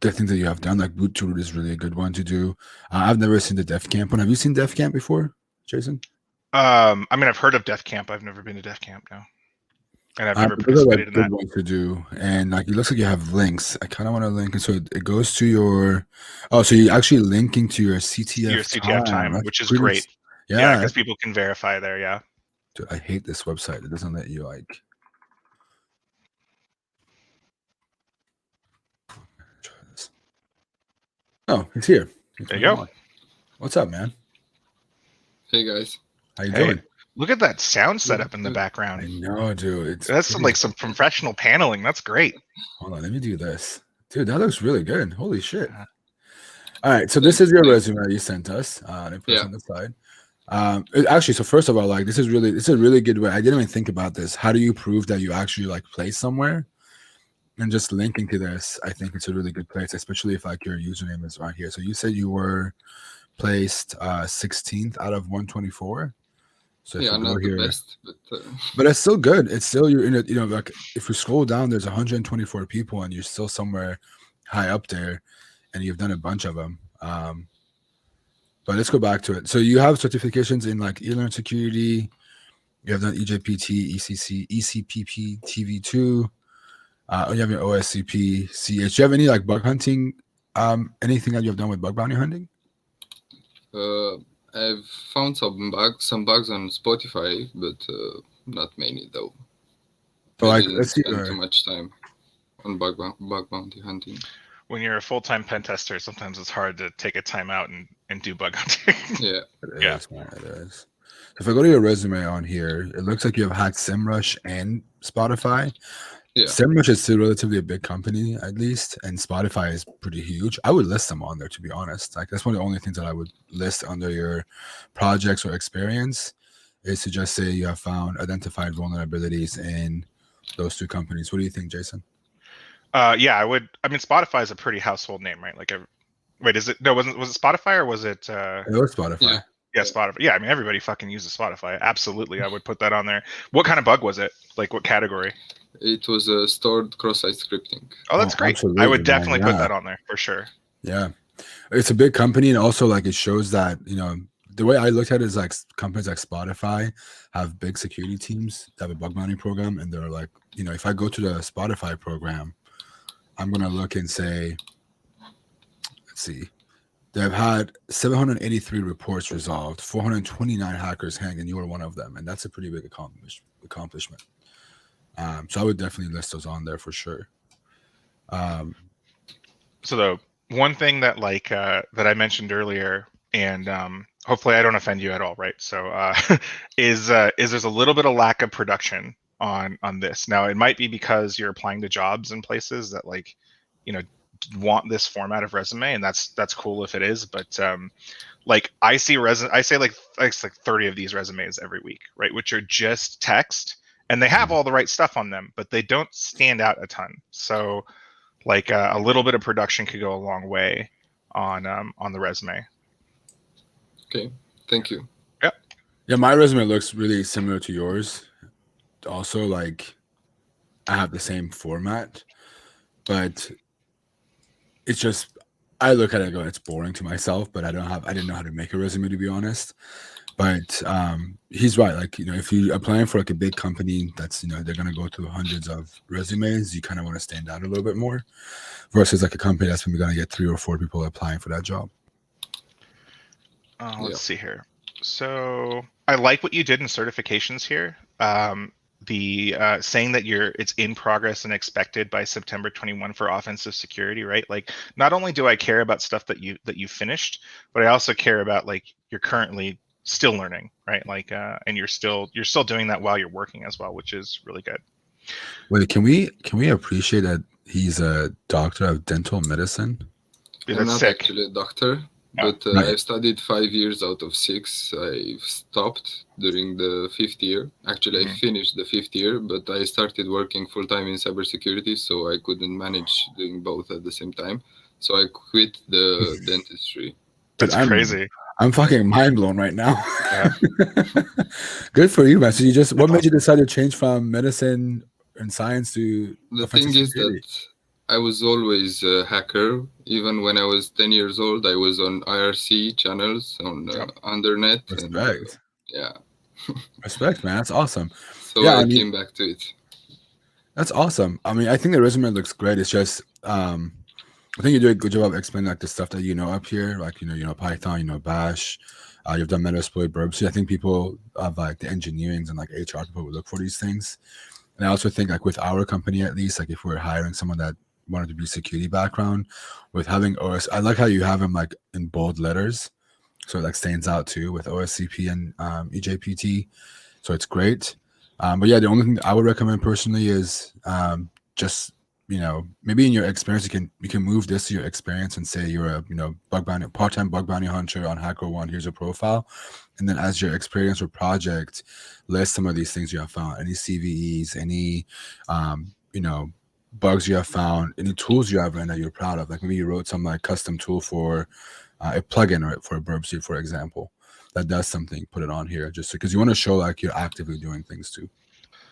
things that you have done. Like boot to root is really a good one to do. I've never seen the Def Camp one. Have you seen Def Camp before, Jason?
I mean, I've heard of Def Camp. I've never been to Def Camp, no. And I've never participated in that.
Good one to do. And like it looks like you have links. I kind of want to link it so it goes to your. Oh, so you're actually linking to your CTF.
Your CTF time, which is
pretty,
great. Yeah, because people can verify there. Yeah.
Dude, I hate this website. It doesn't let you like. Try this. Oh, it's here.
There you go.
What's up, man?
Hey guys.
How you doing?
Look at that sound setup in the background.
I know, dude.
That's some professional paneling. That's great.
Hold on, let me do this. Dude, that looks really good. Holy shit. All right, so this is your resume you sent us. Let me put this on the side. Actually, so first of all, like this is a really good way. I didn't even think about this. How do you prove that you actually like place somewhere? And just linking to this, I think it's a really good place, especially if like your username is right here. So you said you were placed 16th out of 124. So
yeah, not the best,
but it's still good. It's still you're in it. You know, like if you scroll down, there's 124 people, and you're still somewhere high up there, and you've done a bunch of them. But let's go back to it. So you have certifications in like e-learn security. You have done EJPT, ECC, ECPP, TV2. You have your OSCP, CH. Do you have any like bug hunting? Anything that you have done with bug bounty hunting?
I've found some bugs on Spotify, but not many though.
So
I
like,
didn't spend too much time on bug bounty hunting.
When you're a full-time pen tester, sometimes it's hard to take a time out and do bug hunting.
Yeah.
It is. If I go to your resume on here, it looks like you have hacked SEMrush and Spotify. Yeah. SEMrush is still relatively a big company, at least, and Spotify is pretty huge. I would list them on there, to be honest. Like that's one of the only things that I would list under your projects or experience is to just say you have found identified vulnerabilities in those 2 companies. What do you think, Jason?
Yeah, I would. I mean, Spotify is a pretty household name, right? Like, wait, is it? No, was it Spotify or was it?
It was Spotify.
Yeah, Spotify. Yeah, I mean, everybody fucking uses Spotify. Absolutely, I would put that on there. What kind of bug was it? Like, what category?
It was stored cross-site scripting.
Oh, that's great. I would definitely put that on there for sure.
Yeah, it's a big company, and also like it shows that the way I looked at it is like companies like Spotify have big security teams that have a bug bounty program, and they're like, if I go to the Spotify program, I'm gonna look and say, let's see, they've had 783 reports resolved, 429 hackers hanged, and you were one of them, and that's a pretty big accomplishment. So I would definitely list those on there for sure.
So the one thing that that I mentioned earlier, and hopefully I don't offend you at all, right? So is there's a little bit of lack of production on this. Now it might be because you're applying to jobs in places that want this format of resume, and that's cool if it is, but I say like 30 of these resumes every week, right, which are just text, and they have all the right stuff on them, but they don't stand out a ton. So a little bit of production could go a long way on the resume.
Okay, thank you.
Yeah, my resume looks really similar to yours. Also, like I have the same format, but it's just I look at it and go, it's boring to myself, but I didn't know how to make a resume, to be honest. But he's right. Like, if you applying for like a big company that's, they're going to go through hundreds of resumes, you kind of want to stand out a little bit more versus like a company that's maybe going to get 3 or 4 people applying for that job.
Let's see here. So I like what you did in certifications here. The saying that it's in progress and expected by September 21 for offensive security, right? Like, not only do I care about stuff that you finished, but I also care about like you're currently still learning, right? Like, and you're still doing that while you're working as well, which is really good.
Wait, can we appreciate that he's a doctor of dental medicine?
Dude,
I'm
that's
not
sick.
actually a doctor, but I've studied 5 years out of 6. I've stopped during the 5th year. Actually, I finished the 5th year, but I started working full-time in cybersecurity, so I couldn't manage doing both at the same time. So I quit the dentistry.
That's crazy.
I'm fucking mind blown right now.
Yeah.
Good for you, man. So what made you decide to change from medicine and science to
The
offensive
thing is
security?
that I was always a hacker. Even when I was 10 years old, I was on IRC channels on Undernet.
Respect.
And,
Respect, man. That's awesome.
So I came back to it.
That's awesome. I mean, I think the resume looks great. It's just, I think you do a good job of explaining like the stuff that up here, like Python, Bash. You've done Metasploit, Burbs. I think people of like the engineerings and like HR people would look for these things. And I also think like with our company, at least, like if we're hiring someone that wanted to be security background, with having OS, I like how you have them like in bold letters, so it like stands out too with OSCP and EJPT. So it's great. But yeah, the only thing I would recommend personally is just maybe in your experience you can move this to your experience and say you're a part-time bug bounty hunter on HackerOne. Here's a profile, and then as your experience or project, list some of these things you have found, any CVEs, any bugs you have found, any tools you have run that you're proud of. Like maybe you wrote some like custom tool for a plugin or for a burp suite, for example, that does something. Put it on here just because you want to show like you're actively doing things too.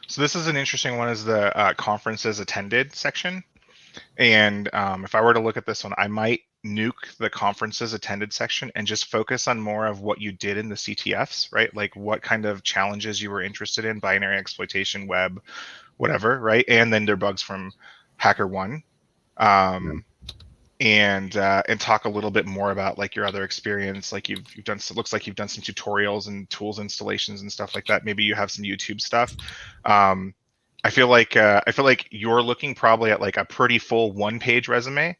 So this is an interesting one, is the conferences attended section. And if I were to look at this one, I might nuke the conferences attended section and just focus on more of what you did in the CTFs, right? Like what kind of challenges you were interested in, binary exploitation, web, whatever, right? And then debugs from HackerOne. And talk a little bit more about like your other experience. Like you've done, it looks like you've done some tutorials and tools installations and stuff like that. Maybe you have some YouTube stuff. I feel like you're looking probably at like a pretty full 1-page resume,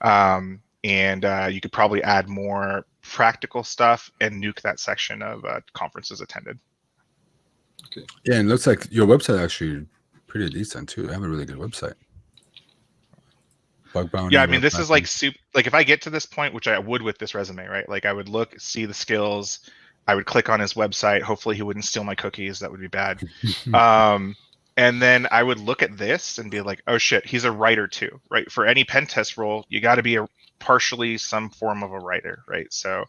and you could probably add more practical stuff and nuke that section of conferences attended.
Okay.
Yeah, and it looks like your website actually pretty decent too. I have a really good website. Bug bounty.
Yeah, I mean, this is like like if I get to this point, which I would with this resume, right? Like I would look, see the skills, I would click on his website. Hopefully he wouldn't steal my cookies. That would be bad. And then I would look at this and be like, oh shit, he's a writer too, right? For any pen test role, you got to be partially some form of a writer, right? So,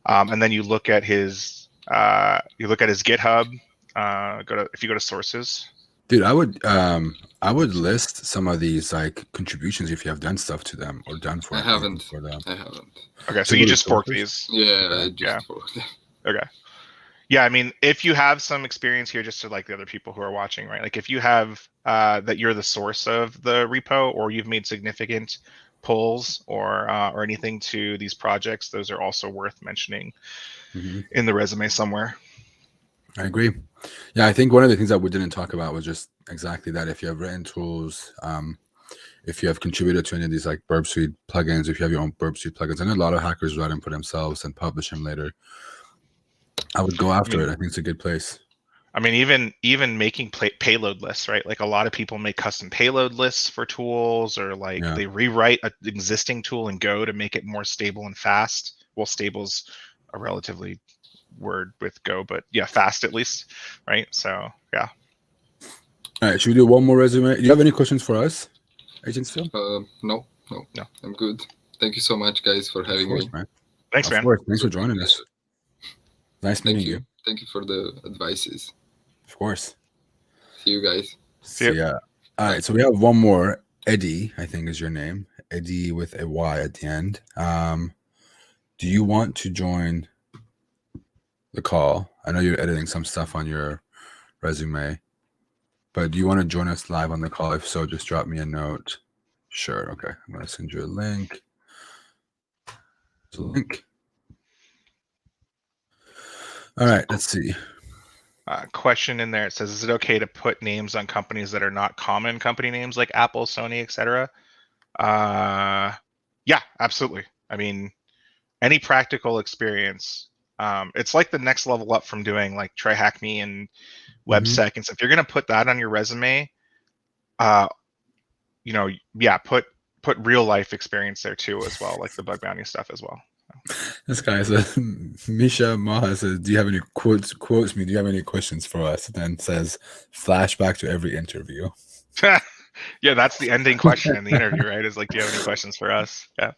and then you look at his GitHub. If you go to sources.
Dude, I would list some of these like contributions if you have done stuff to them or done for.
I haven't.
For them.
I haven't.
Okay, so you just fork these.
Yeah, I just forked them.
Okay. Yeah, I mean, if you have some experience here, just to like the other people who are watching, right? Like if you have that you're the source of the repo, or you've made significant pulls or anything to these projects, those are also worth mentioning in the resume somewhere.
I agree. Yeah, I think one of the things that we didn't talk about was just exactly that. If you have written tools, if you have contributed to any of these like Burp Suite plugins, if you have your own Burp Suite plugins, I know a lot of hackers write them for themselves and publish them later. I would go after it. I think it's a good place.
I mean, even making payload lists, right? Like a lot of people make custom payload lists for tools, or like they rewrite an existing tool in Go to make it more stable and fast. Well, stable's a relatively word with Go, but yeah, fast at least, right? So yeah. All
right, should we do one more resume? Do you have any questions for us, Agent Phil?
No, I'm good. Thank you so much, guys, for having me.
Man.
Thanks, man.
Of course. Thanks for joining us. Nice meeting you.
Thank you for the advices.
Of course.
See you guys.
See ya.
All right, so we have one more. Eddie, I think is your name. Eddie with a Y at the end. Do you want to join the call? I know you're editing some stuff on your resume, but do you want to join us live on the call? If so, just drop me a note. Sure. Okay. I'm going to send you a link. There's a link. All right. Let's see.
Question in there. It says, is it okay to put names on companies that are not common company names like Apple, Sony, etc.? Yeah, absolutely. I mean, any practical experience. It's like the next level up from doing like TryHackMe and WebSec and stuff. If you're going to put that on your resume, you know, yeah, put real life experience there too as well, like the bug bounty stuff as well.
This guy says, Misha Maha says, do you have any quotes me, do you have any questions for us? Then says, flashback to every interview.
Yeah, that's the ending question in the interview, right? Is like, do you have any questions for us? Yeah.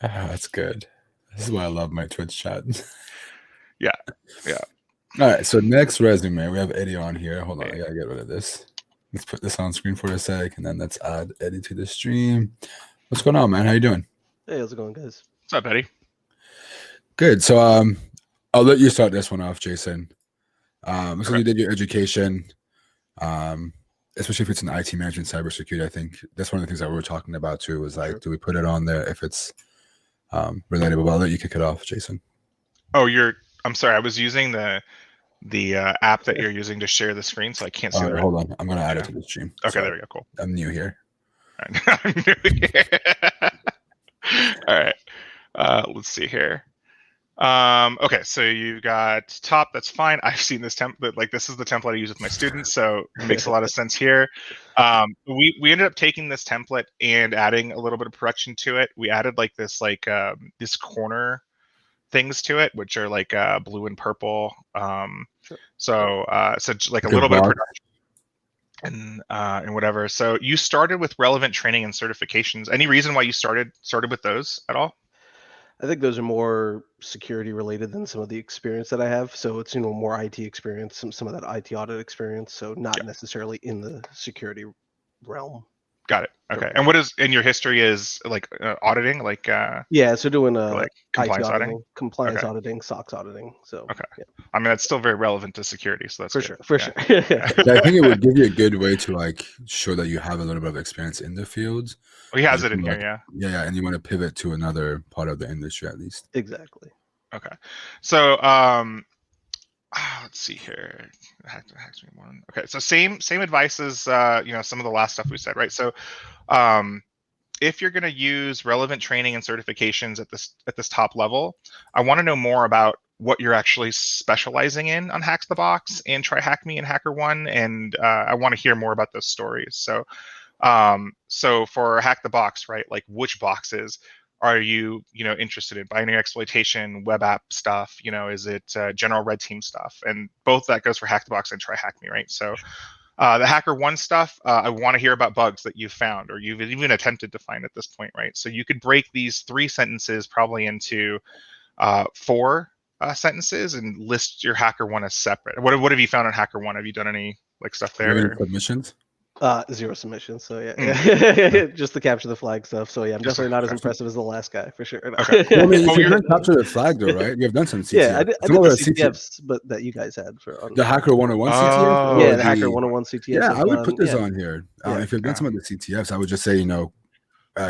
Oh, that's good. This is why I love my Twitch chat.
Yeah.
All right, so next resume, we have Eddie on here. Hold on, I gotta get rid of this. Let's put this on screen for a sec, and then let's add Eddie to the stream. What's going on, man? How you doing?
Hey, how's it going, guys?
What's up, Eddie?
Good. So I'll let you start this one off, Jason. So you did your education, especially if it's in IT management, cybersecurity. I think that's one of the things that we were talking about too. Was like, do we put it on there if it's relatable? But I'll let you kick it off, Jason.
Oh, I'm sorry. I was using the app that you're using to share the screen, so I can't see.
All right, hold on. I'm gonna add it to the stream.
Okay,
Sorry.
there we go. Cool.
I'm new here.
I'm new here. All right. Let's see here. Okay, so you got top. That's fine. I've seen this template. Like, this is the template I use with my students, so it makes a lot of sense here. We ended up taking this template and adding a little bit of production to it. We added like this this corner things to it, which are like blue and purple. So like a little bit of production and whatever. So you started with relevant training and certifications. Any reason why you started with those at all?
I think those are more security related than some of the experience that I have. So it's, more IT experience, some of that IT audit experience. So not necessarily in the security realm.
Got it. Okay. And what is in your history is like auditing, like
so doing
like compliance auditing,
auditing, SOX auditing. So
I mean, that's still very relevant to security. So that's
for
good.
sure.
I think it would give you a good way to like show that you have a little bit of experience in the field.
Well, he has it in here,
yeah, and you want to pivot to another part of the industry at least.
Exactly.
Okay. So let's see here. Okay, so same advice as some of the last stuff we said, right? So if you're going to use relevant training and certifications at this top level, I want to know more about what you're actually specializing in on Hacks the Box and TryHackMe and HackerOne, and I want to hear more about those stories. So so for Hack the Box, right, like which boxes are you interested in? Binary exploitation, web app stuff, is it general red team stuff? And both that goes for Hack the Box and TryHackMe, right? So the HackerOne stuff, I want to hear about bugs that you've found or you've even attempted to find at this point, right? So you could break these 3 sentences probably into 4 sentences and list your HackerOne as separate. What have you found on HackerOne? Have you done any like stuff there?
Submissions?
0 submissions. So just to capture the flag stuff. So I'm definitely not as impressive as the last guy for sure.
Okay.
Well, I mean, you didn't capture the flag though, right? You've done some CTF.
Yeah, I did the CTFs, but that you guys had for
the Hacker 101 CTF.
Yeah, the Hacker 101 CTF.
Yeah, I would put this on here. If you've done some of the CTFs, I would just say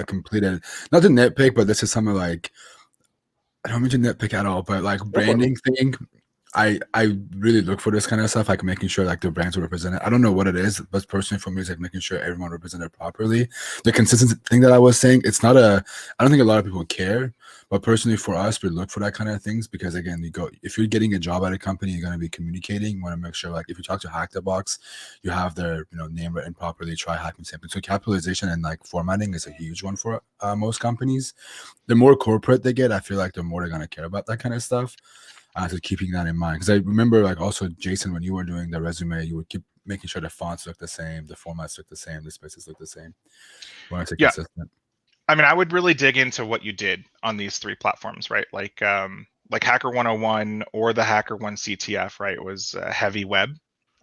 completed. Not to nitpick, but this is something like I don't mean to nitpick at all, but like branding thing. I really look for this kind of stuff, like making sure like the brands are represented. I don't know what it is, but personally for me, it's like making sure everyone represented properly. The consistent thing that I was saying, I don't think a lot of people care, but personally for us, we look for that kind of things because again, if you're getting a job at a company, you're going to be communicating. You want to make sure like if you talk to Hack the Box, you have their name written properly. TryHackMe something. So capitalization and like formatting is a huge one for most companies. The more corporate they get, I feel like the more they're going to care about that kind of stuff. So keeping that in mind, because I remember like also Jason, when you were doing the resume, you would keep making sure the fonts look the same, the formats look the same, the spaces look the same. Consistent.
I mean, I would really dig into what you did on these 3 platforms, right? Like Hacker 101 or the HackerOne CTF, right? It was heavy web.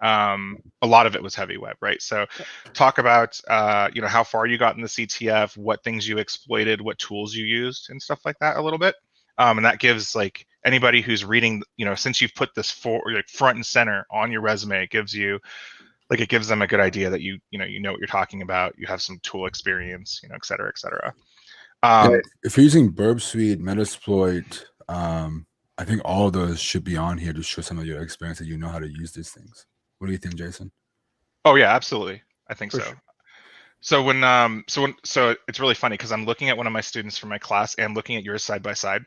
a lot of it was heavy web, right? So talk about, how far you got in the CTF, what things you exploited, what tools you used and stuff like that a little bit. And that gives like anybody who's reading, since you've put this front and center on your resume, it gives them a good idea that you know what you're talking about. You have some tool experience, et cetera, et cetera.
If you're using Burp Suite, Metasploit, I think all of those should be on here to show some of your experience that you know how to use these things. What do you think, Jason?
Oh yeah, absolutely. I think so.
Sure.
So it's really funny because I'm looking at one of my students from my class and looking at yours side by side.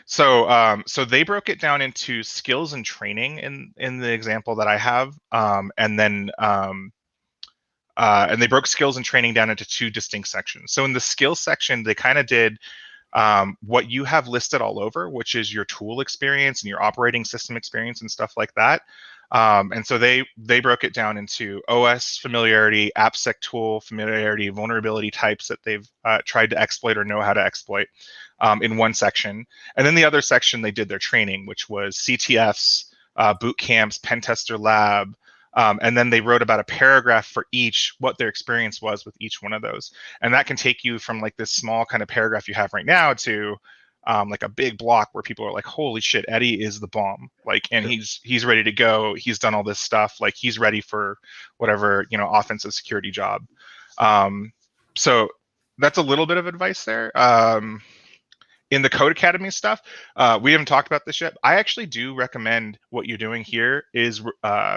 So they broke it down into skills and training in the example that I have, and they broke skills and training down into two distinct sections. So in the skills section, they kind of did what you have listed all over, which is your tool experience and your operating system experience and stuff like that. And so they broke it down into OS familiarity, AppSec tool familiarity, vulnerability types that they've tried to exploit or know how to exploit in one section. And then the other section, they did their training, which was CTFs, boot camps, pen tester lab. And then they wrote about a paragraph for each, what their experience was with each one of those. And that can take you from like this small kind of paragraph you have right now to like a big block where people are like, holy shit, Eddie is the bomb. Like, and he's ready to go. He's done all this stuff. Like he's ready for whatever, offensive security job. So that's a little bit of advice there. In the Code Academy stuff, we haven't talked about this yet. I actually do recommend what you're doing here is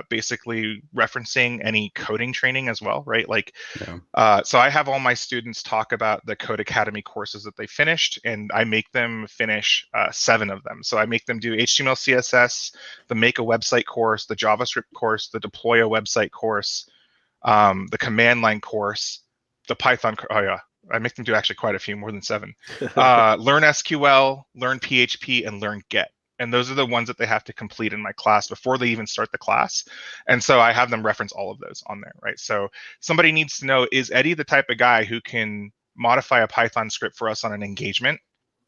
basically referencing any coding training as well, right? Like, so I have all my students talk about the Code Academy courses that they finished, and I make them finish 7 of them. So I make them do HTML, CSS, the Make a Website course, the JavaScript course, the Deploy a Website course, the Command Line course, the Python. Oh yeah. I make them do actually quite a few, more than 7. Learn SQL, learn PHP, and learn Get. And those are the ones that they have to complete in my class before they even start the class. And so I have them reference all of those on there, right? So somebody needs to know, is Eddie the type of guy who can modify a Python script for us on an engagement?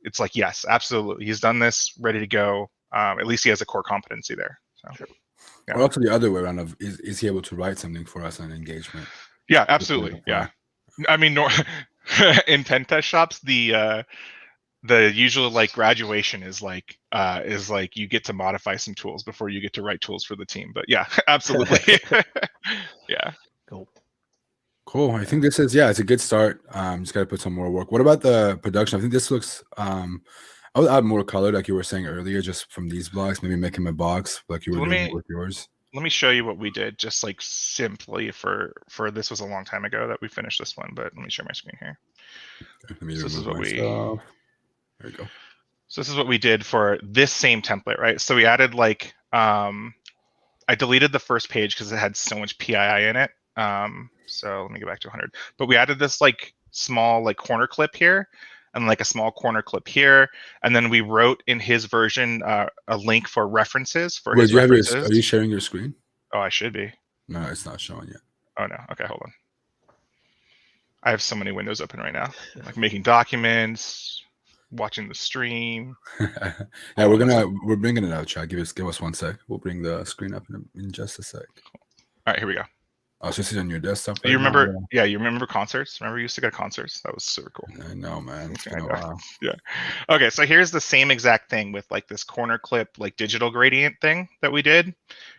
It's like, yes, absolutely. He's done this, ready to go. At least he has a core competency there. So,
sure. Or also the other way around of, is he able to write something for us on an engagement?
Yeah, absolutely. Yeah. I mean, in pen test shops, the usual like graduation is like you get to modify some tools before you get to write tools for the team. But yeah, absolutely. Yeah.
Cool. I think this is, it's a good start. Just got to put some more work. What about the production? I think this looks, I would add more color like you were saying earlier, just from these blocks, maybe make him a box like you were doing with yours. Let
me show you what we did, just like simply for this was a long time ago that we finished this one, but let me share my screen here.
Okay, so this is what there you go.
So this is what we did for this same template, right? So we added like I deleted the first page because it had so much PII in it. So let me go back to 100. But we added this like small like corner clip here, and like a small corner clip here, and then we wrote in his version a link for references for his references.
Are you sharing your screen?
Oh, I should be.
No, it's not showing yet.
Oh no. Okay, hold on. I have so many windows open right now, like making documents, watching the stream.
Yeah, we're bringing it out, chat. Give us 1 sec. We'll bring the screen up in just a sec.
Cool. All right, here we go.
Oh, so this is on your desktop.
You remember? Yeah, you remember concerts? Remember you used to go to concerts? That was super cool.
I know, man. It's been a while.
Yeah. Okay, so here's the same exact thing with like this corner clip, like digital gradient thing that we did,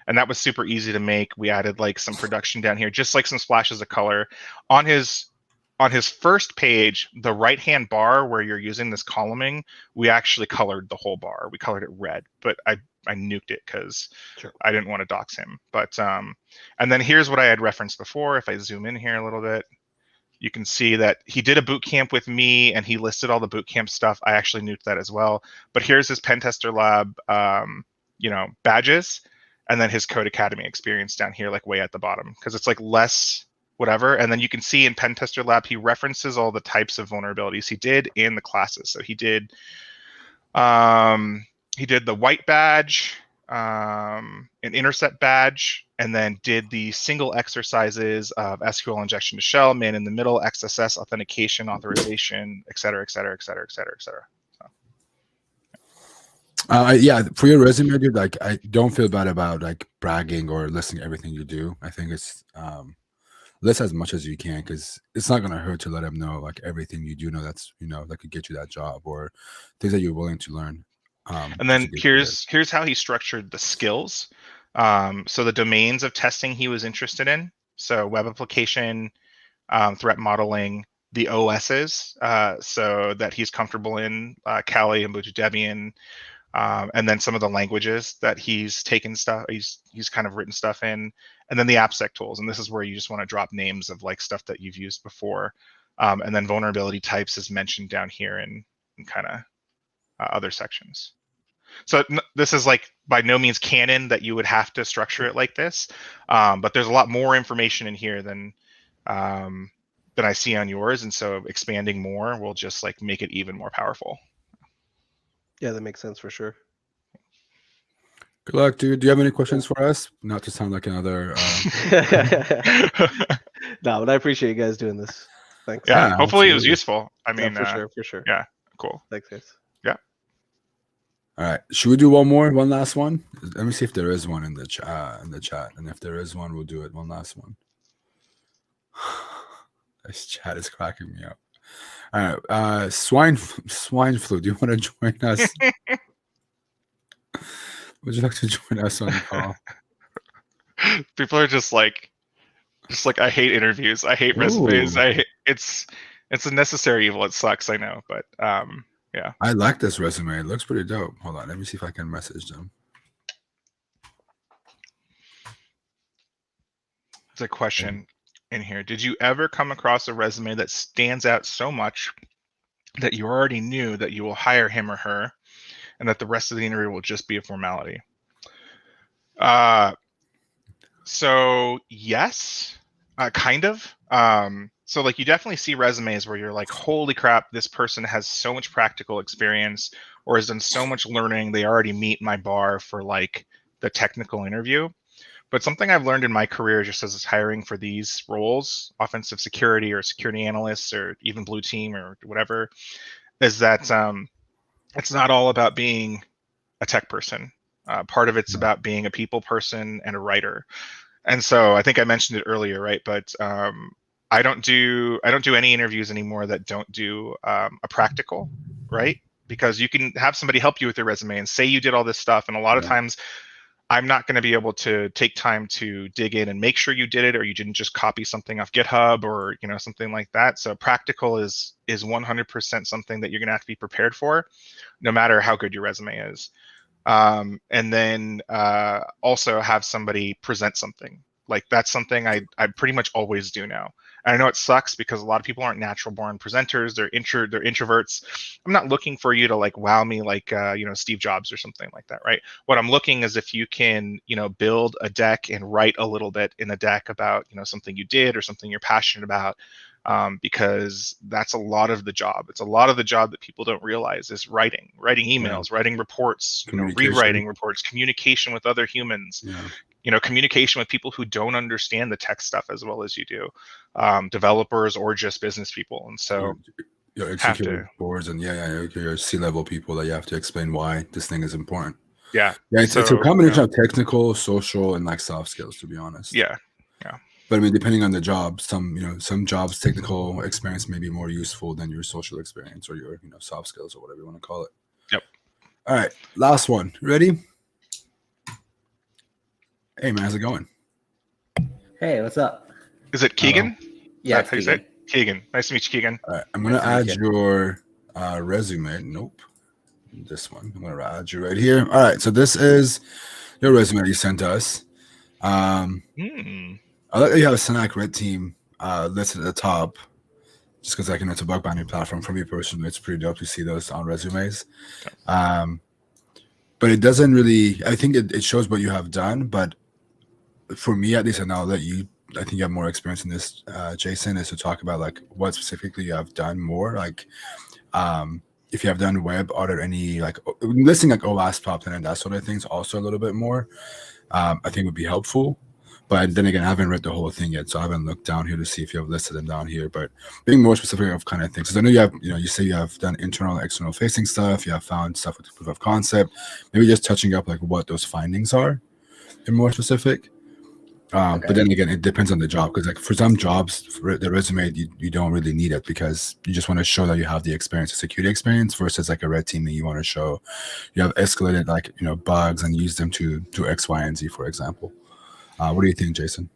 and that was super easy to make. We added like some production down here, just like some splashes of color on his first page. The right-hand bar where you're using this columning, we actually colored the whole bar. We colored it red, but I nuked it because I didn't want to dox him. But and then here's what I had referenced before. If I zoom in here a little bit, you can see that he did a boot camp with me and he listed all the boot camp stuff. I actually nuked that as well. But here's his pen tester lab, badges, and then his Code Academy experience down here, like way at the bottom, because it's like less whatever. And then you can see in pen tester lab, he references all the types of vulnerabilities he did in the classes. So he did the white badge, an intercept badge, and then did the single exercises of SQL injection to shell, man in the middle, XSS authentication, authorization, et cetera, et cetera, et cetera, et cetera, et cetera. So.
Yeah, for your resume, dude, like I don't feel bad about like bragging or listing everything you do. I think it's list as much as you can, because it's not gonna hurt to let them know like everything you do know that's that could get you that job, or things that you're willing to learn.
And then here's how he structured the skills. So the domains of testing he was interested in. So web application, threat modeling, the OSs, so that he's comfortable in, Kali and Ubuntu Debian, and then some of the languages that he's taken stuff, he's kind of written stuff in, and then the AppSec tools. And this is where you just want to drop names of like stuff that you've used before. And then vulnerability types is mentioned down here in kind of other sections. So this is like by no means canon that you would have to structure it like this, but there's a lot more information in here than I see on yours, and so expanding more will just like make it even more powerful.
Yeah, that makes sense for sure.
Good luck, dude. Do you have any questions for us? Not to sound like another.
No, but I appreciate you guys doing this. Thanks.
Yeah,
Yeah,
hopefully it was
absolutely.
useful. I mean,
for sure.
Yeah, cool.
Thanks, guys.
All right, should we do one last one? Let me see if there is one in the chat, and if there is one, we'll do it. One last one. This chat is cracking me up. All right, swine flu. Do you want to join us? Would you like to join us on the call?
People are just like I hate interviews. I hate resumes.
Ooh.
It's a necessary evil. It sucks, I know, but yeah.
I like this resume. It looks pretty dope. Hold on, let me see if I can message them.
There's a question in here. Did you ever come across a resume that stands out so much that you already knew that you will hire him or her, and that the rest of the interview will just be a formality? So yes, kind of. So like you definitely see resumes where you're like, holy crap, this person has so much practical experience or has done so much learning. They already meet my bar for like the technical interview. But something I've learned in my career, just as hiring for these roles, offensive security or security analysts or even blue team or whatever, is that it's not all about being a tech person. Part of it's about being a people person and a writer. And so I think I mentioned it earlier, right? But I don't do any interviews anymore that don't do a practical, right? Because you can have somebody help you with your resume and say you did all this stuff, and a lot of times I'm not going to be able to take time to dig in and make sure you did it, or you didn't just copy something off GitHub or something like that. So practical is 100% something that you're going to have to be prepared for, no matter how good your resume is. And then also have somebody present something. Like that's something I pretty much always do now. And I know it sucks because a lot of people aren't natural born presenters. They're introverts. I'm not looking for you to like wow me like Steve Jobs or something like that, right? What I'm looking is if you can build a deck and write a little bit in the deck about something you did or something you're passionate about. Because that's a lot of the job. It's a lot of the job that people don't realize is writing emails, writing reports, rewriting reports, communication with other humans, communication with people who don't understand the tech stuff as well as you do, developers or just business people. And so
your executive boards and your C-level people that you have to explain why this thing is important. It's a combination of technical, social, and like soft skills, to be honest. But I mean, depending on the job, some jobs, technical experience may be more useful than your social experience or your soft skills or whatever you want to call it.
Yep.
All right, last one. Ready? Hey man, how's it going?
Hey, what's up?
Is it Keegan?
Yeah,
how you say it? Keegan. Nice to meet you, Keegan.
All right, I'm gonna add your resume. Nope, this one. I'm gonna add you right here. All right, so this is your resume you sent us. I like that you have a Senac Red Team listed at the top, just because it's a bug bounty platform. For me personally, it's pretty dope to see those on resumes. But it doesn't really. I think it shows what you have done, but for me at least, and I'll let you. I think you have more experience in this, Jason, is to talk about like what specifically you have done more. Like, if you have done web, are there any like listing like OWASP top 10 and that sort of things? Also a little bit more, I think would be helpful. But then again, I haven't read the whole thing yet, so I haven't looked down here to see if you have listed them down here. But being more specific of kind of things, because I know you have, you say you have done internal and external facing stuff. You have found stuff with proof of concept. Maybe just touching up like what those findings are, and more specific.
Okay.
But then again, it depends on the job, because like for some jobs, for the resume, you don't really need it because you just want to show that you have the experience, the security experience, versus like a red teaming, you want to show you have escalated like bugs and use them to do X, Y, and Z, for example. What do you think, Jason?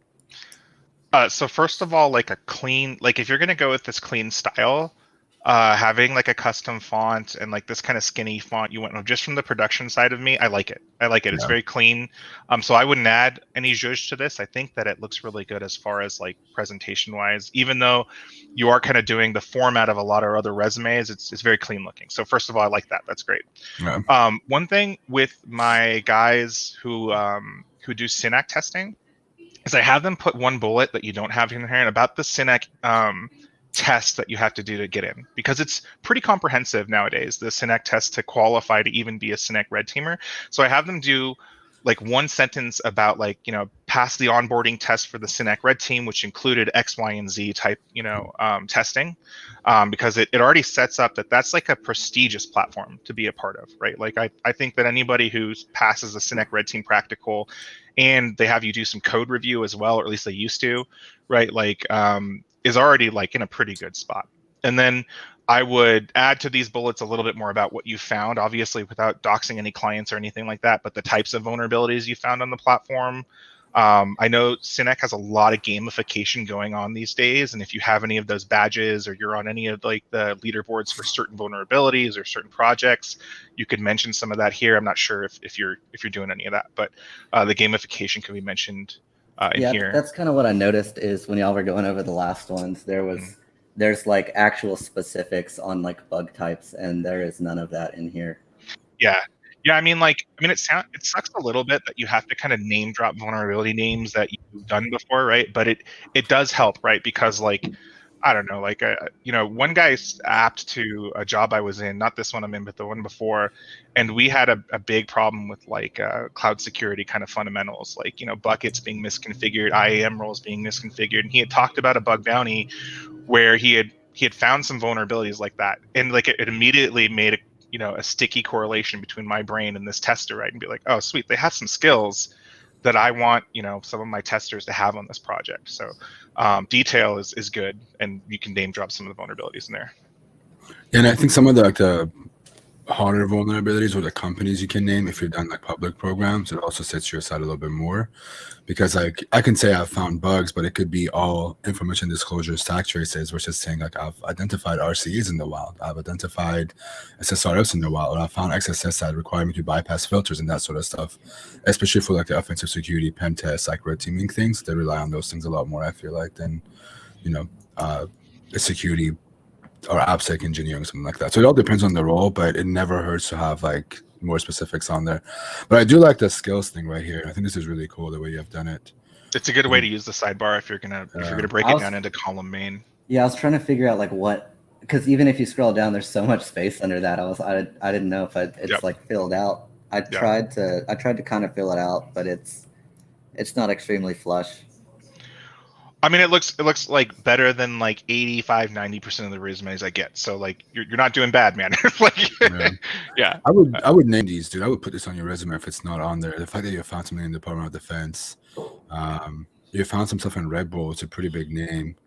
So first of all, like a clean, like if you're gonna go with this clean style, having like a custom font and like this kind of skinny font, you went just from the production side of me, I like it. It's very clean. So I wouldn't add any zhuzh to this. I think that it looks really good as far as like presentation wise, even though you are kind of doing the format of a lot of other resumes, it's very clean looking. So first of all, I like that. That's great.
Yeah.
One thing with my guys who do SYNAC testing is I have them put one bullet that you don't have in here and about the SYNAC test that you have to do to get in, because it's pretty comprehensive nowadays, the SYNAC test to qualify to even be a SYNAC red teamer. So I have them do like one sentence about like, pass the onboarding test for the SYNAC red team, which included X, Y, and Z type, testing, because it already sets up that that's like a prestigious platform to be a part of, right? Like I think that anybody who passes the SYNAC red team practical and they have you do some code review as well, or at least they used to, right? Like, is already like in a pretty good spot. And then I would add to these bullets a little bit more about what you found, obviously without doxing any clients or anything like that, but the types of vulnerabilities you found on the platform. I know SYNAC has a lot of gamification going on these days, and if you have any of those badges or you're on any of like the leaderboards for certain vulnerabilities or certain projects, you could mention some of that here. I'm not sure if you're doing any of that, but the gamification can be mentioned in here.
That's kind of what I noticed is when y'all were going over the last ones, there's like actual specifics on like bug types, and there is none of that in here.
Yeah. I mean, it sucks a little bit that you have to kind of name drop vulnerability names that you've done before, right? But it does help, right? Because like, I don't know, like, one guy's apt to a job I was in, not this one I'm in, but the one before, and we had a big problem with like cloud security kind of fundamentals, like, buckets being misconfigured, IAM roles being misconfigured, and he had talked about a bug bounty where he had found some vulnerabilities like that, and like it immediately made a sticky correlation between my brain and this tester, right? And be like, oh, sweet, they have some skills that I want, some of my testers to have on this project. So detail is good, and you can name drop some of the vulnerabilities in there.
And I think some of the harder vulnerabilities or the companies you can name, if you've done like public programs, it also sets you aside a little bit more, because like I can say I've found bugs, but it could be all information disclosure stack traces versus saying like I've identified RCEs in the wild, I've identified SSRFs in the wild, or I found XSS that require me to bypass filters and that sort of stuff, especially for like the offensive security pen tests, like red teaming things. They rely on those things a lot more, I feel like, than the security or AppSec engineering, something like that. So it all depends on the role, but it never hurts to have like more specifics on there. But I do like the skills thing right here. I think this is really cool the way you have done it.
It's a good way to use the sidebar if you're gonna break it down into column main.
Yeah, I was trying to figure out like what, because even if you scroll down, there's so much space under that. I didn't know if it's like filled out. I tried to kind of fill it out, but it's not extremely flush.
I mean, it looks like better than like 85-90% of the resumes I get. So like you're not doing bad, man. Like, yeah.
I would name these, dude. I would put this on your resume if it's not on there. The fact that you found something in the Department of Defense, you found some stuff in Red Bull. It's a pretty big name.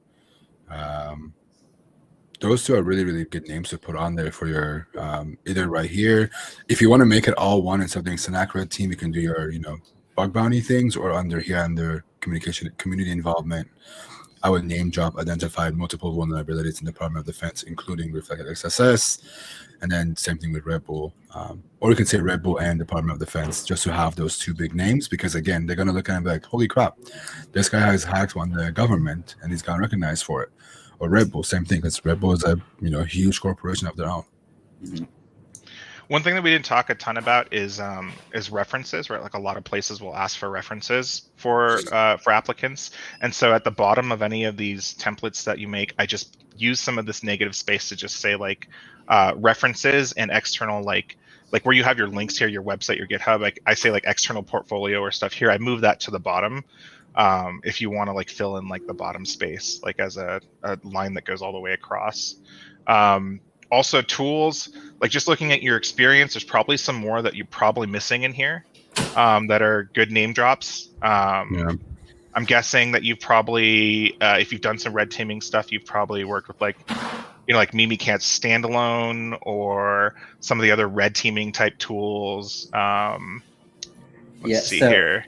Those two are really, really good names to put on there for your either right here. If you want to make it all one instead of doing SYNAC red team, you can do your bug bounty things, or under here under community involvement, I would name drop identified multiple vulnerabilities in the Department of Defense, including reflected XSS, and then same thing with Red Bull. Or you can say Red Bull and Department of Defense, just to have those two big names, because again, they're gonna look at it and be like, holy crap, this guy has hacked on the government and he's gotten recognized for it. Or Red Bull, same thing, because Red Bull is a huge corporation of their own.
Mm-hmm.
One thing that we didn't talk a ton about is references, right? Like a lot of places will ask for references for applicants, and so at the bottom of any of these templates that you make, I just use some of this negative space to just say like references and external, like where you have your links here, your website, your GitHub. Like I say like external portfolio or stuff here. I move that to the bottom if you want to like fill in like the bottom space, like as a line that goes all the way across. Also tools, like just looking at your experience, there's probably some more that you're probably missing in here that are good name drops.
Yeah.
I'm guessing that you've probably, if you've done some red teaming stuff, you've probably worked with like, like Mimikatz standalone or some of the other red teaming type tools. Let's see here.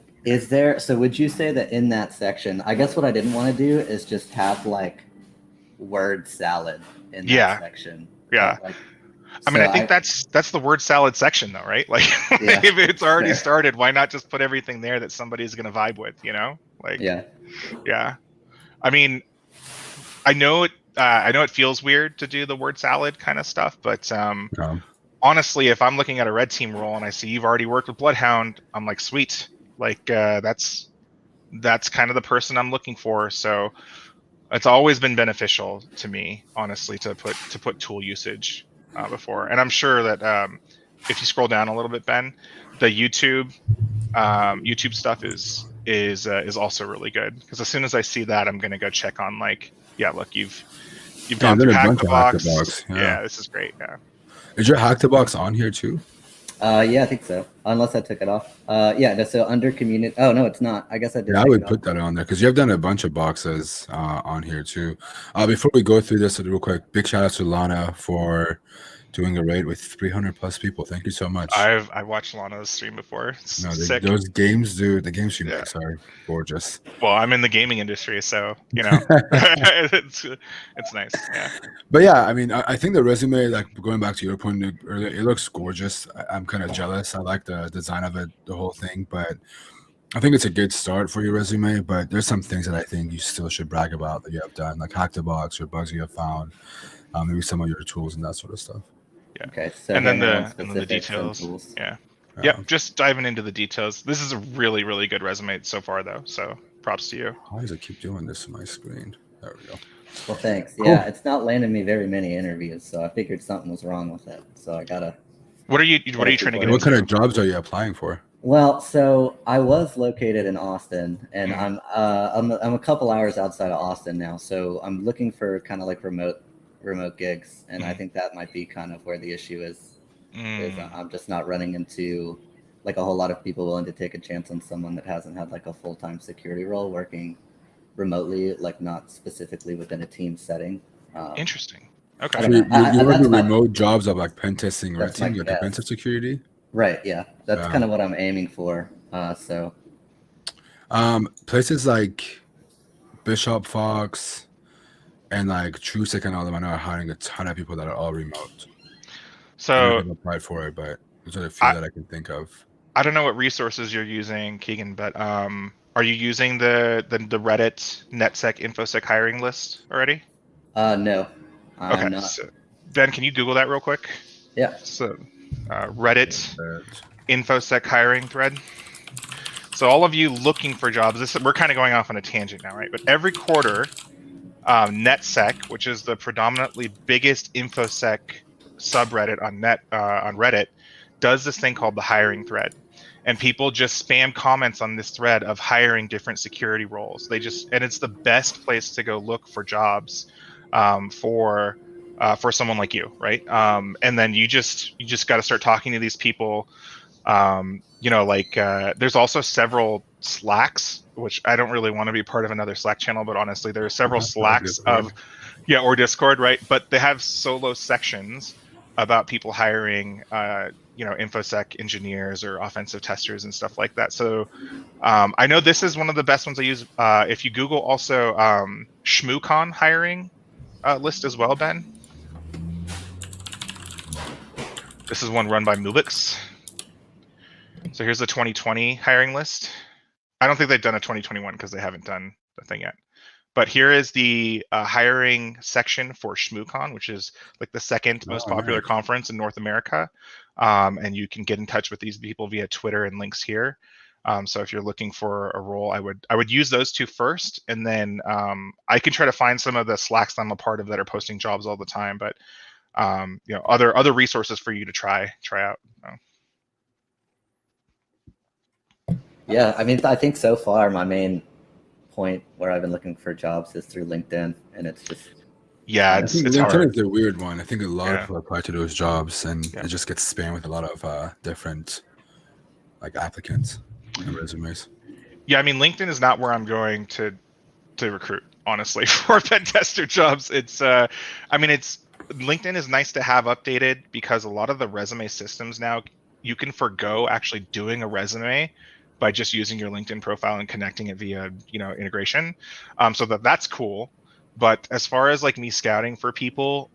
So would you say that in that section, I guess what I didn't want to do is just have like word salad in that section.
Yeah. I mean, I think that's the word salad section though, right? Like if it's already started, why not just put everything there that somebody's going to vibe with, Like, yeah. I mean, I know it feels weird to do the word salad kind of stuff, but honestly, if I'm looking at a red team role and I see you've already worked with Bloodhound, I'm like, sweet. Like that's kind of the person I'm looking for. So it's always been beneficial to me, honestly, to put tool usage before. And I'm sure that if you scroll down a little bit, Ben, the YouTube stuff is also really good, because as soon as I see that, I'm gonna go check on like, look, you've gone through Hack the Box. Yeah, this is great. Yeah.
Is your Hack the Box on here too?
Yeah, I think so. Unless I took it off. So under community. Oh no, it's not. I guess I did.
Yeah, I would put that on there because you have done a bunch of boxes on here too. Before we go through this real quick, big shout out to Lana for doing a raid with 300 plus people. Thank you so much.
I watched Lana's stream before.
Those games, dude, the games she makes are gorgeous.
Well, I'm in the gaming industry, so it's nice. Yeah.
But yeah, I mean, I think the resume, like going back to your point earlier, it looks gorgeous. I'm kind of jealous. I like the design of it, the whole thing, but I think it's a good start for your resume. But there's some things that I think you still should brag about that you have done, like Hack the Box or bugs you have found, maybe some of your tools and that sort of stuff.
Yeah.
Okay. So
and then the details. Yeah. Yep. Just diving into the details. This is a really, really good resume so far, though. So props to you.
Why does it keep doing this on my screen? There we go.
Well, thanks. Cool. Yeah, it's not landing me very many interviews, so I figured something was wrong with it. So I gotta.
What are you trying to get into?
What kind of jobs are you applying for?
Well, so I was located in Austin, and I'm a couple hours outside of Austin now. So I'm looking for kind of like remote gigs, and I think that might be kind of where the issue is. I'm just not running into like a whole lot of people willing to take a chance on someone that hasn't had like a full-time security role working remotely, like not specifically within a team setting.
Interesting. Okay.
So you work with remote jobs of like pen testing, red team, like offensive security.
Right. Yeah, that's kind of what I'm aiming for.
Places like Bishop Fox and like TrueSec and all them, I know are hiring a ton of people that are all remote.
So
I've applied for it, but there's a few that I can think of.
I don't know what resources you're using, Keegan, but are you using the Reddit NetSec InfoSec hiring list already?
No.
Okay.
Not.
So, Ben, can you Google that real quick?
Yeah.
So Reddit InfoSec hiring thread. So all of you looking for jobs, we're kind of going off on a tangent now, right? But every quarter, NetSec, which is the predominantly biggest InfoSec subreddit on Reddit, does this thing called the hiring thread. And people just spam comments on this thread of hiring different security roles. And it's the best place to go look for jobs for someone like you, right? And then you just got to start talking to these people. There's also several Slacks, which I don't really want to be part of another Slack channel, but honestly, there are several Slacks or Discord, right? But they have solo sections about people hiring, InfoSec engineers or offensive testers and stuff like that. So I know this is one of the best ones I use. If you Google also ShmooCon hiring list as well, Ben. This is one run by Mubix. So here's the 2020 hiring list. I don't think they've done a 2021 because they haven't done the thing yet. But here is the hiring section for ShmooCon, which is like the second most popular conference in North America. And you can get in touch with these people via Twitter and links here. So if you're looking for a role, I would use those two first, and then I can try to find some of the Slacks that I'm a part of that are posting jobs all the time. But other resources for you to try out.
Yeah, I mean, I think so far my main point where I've been looking for jobs is through LinkedIn, and it's just
Yeah,
I think
it's
LinkedIn
hard.
is the weird one. I think a lot of
Yeah.
people apply to those jobs, and
Yeah.
it just gets spammed with a lot of different like applicants and resumes.
Yeah, I mean, LinkedIn is not where I'm going to recruit, honestly, for pen tester jobs. It's LinkedIn is nice to have updated because a lot of the resume systems now, you can forgo actually doing a resume by just using your LinkedIn profile and connecting it via, integration. So that's cool. But as far as like me scouting for people,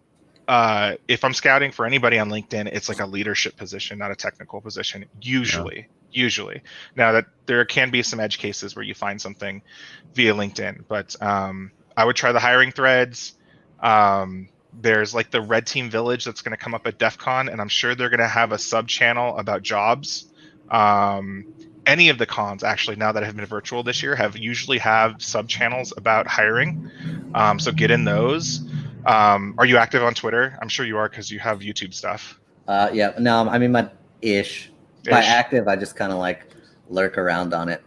if I'm scouting for anybody on LinkedIn, it's like a leadership position, not a technical position, usually. Now that there can be some edge cases where you find something via LinkedIn, but I would try the hiring threads. There's like the Red Team Village that's going to come up at DEF CON, and I'm sure they're going to have a sub channel about jobs. Any of the cons, actually, now that have been virtual this year, usually have sub channels about hiring. So get in those. Are you active on Twitter? I'm sure you are because you have YouTube stuff.
Yeah, no, I mean, ish. By active, I just kind of like lurk around on it.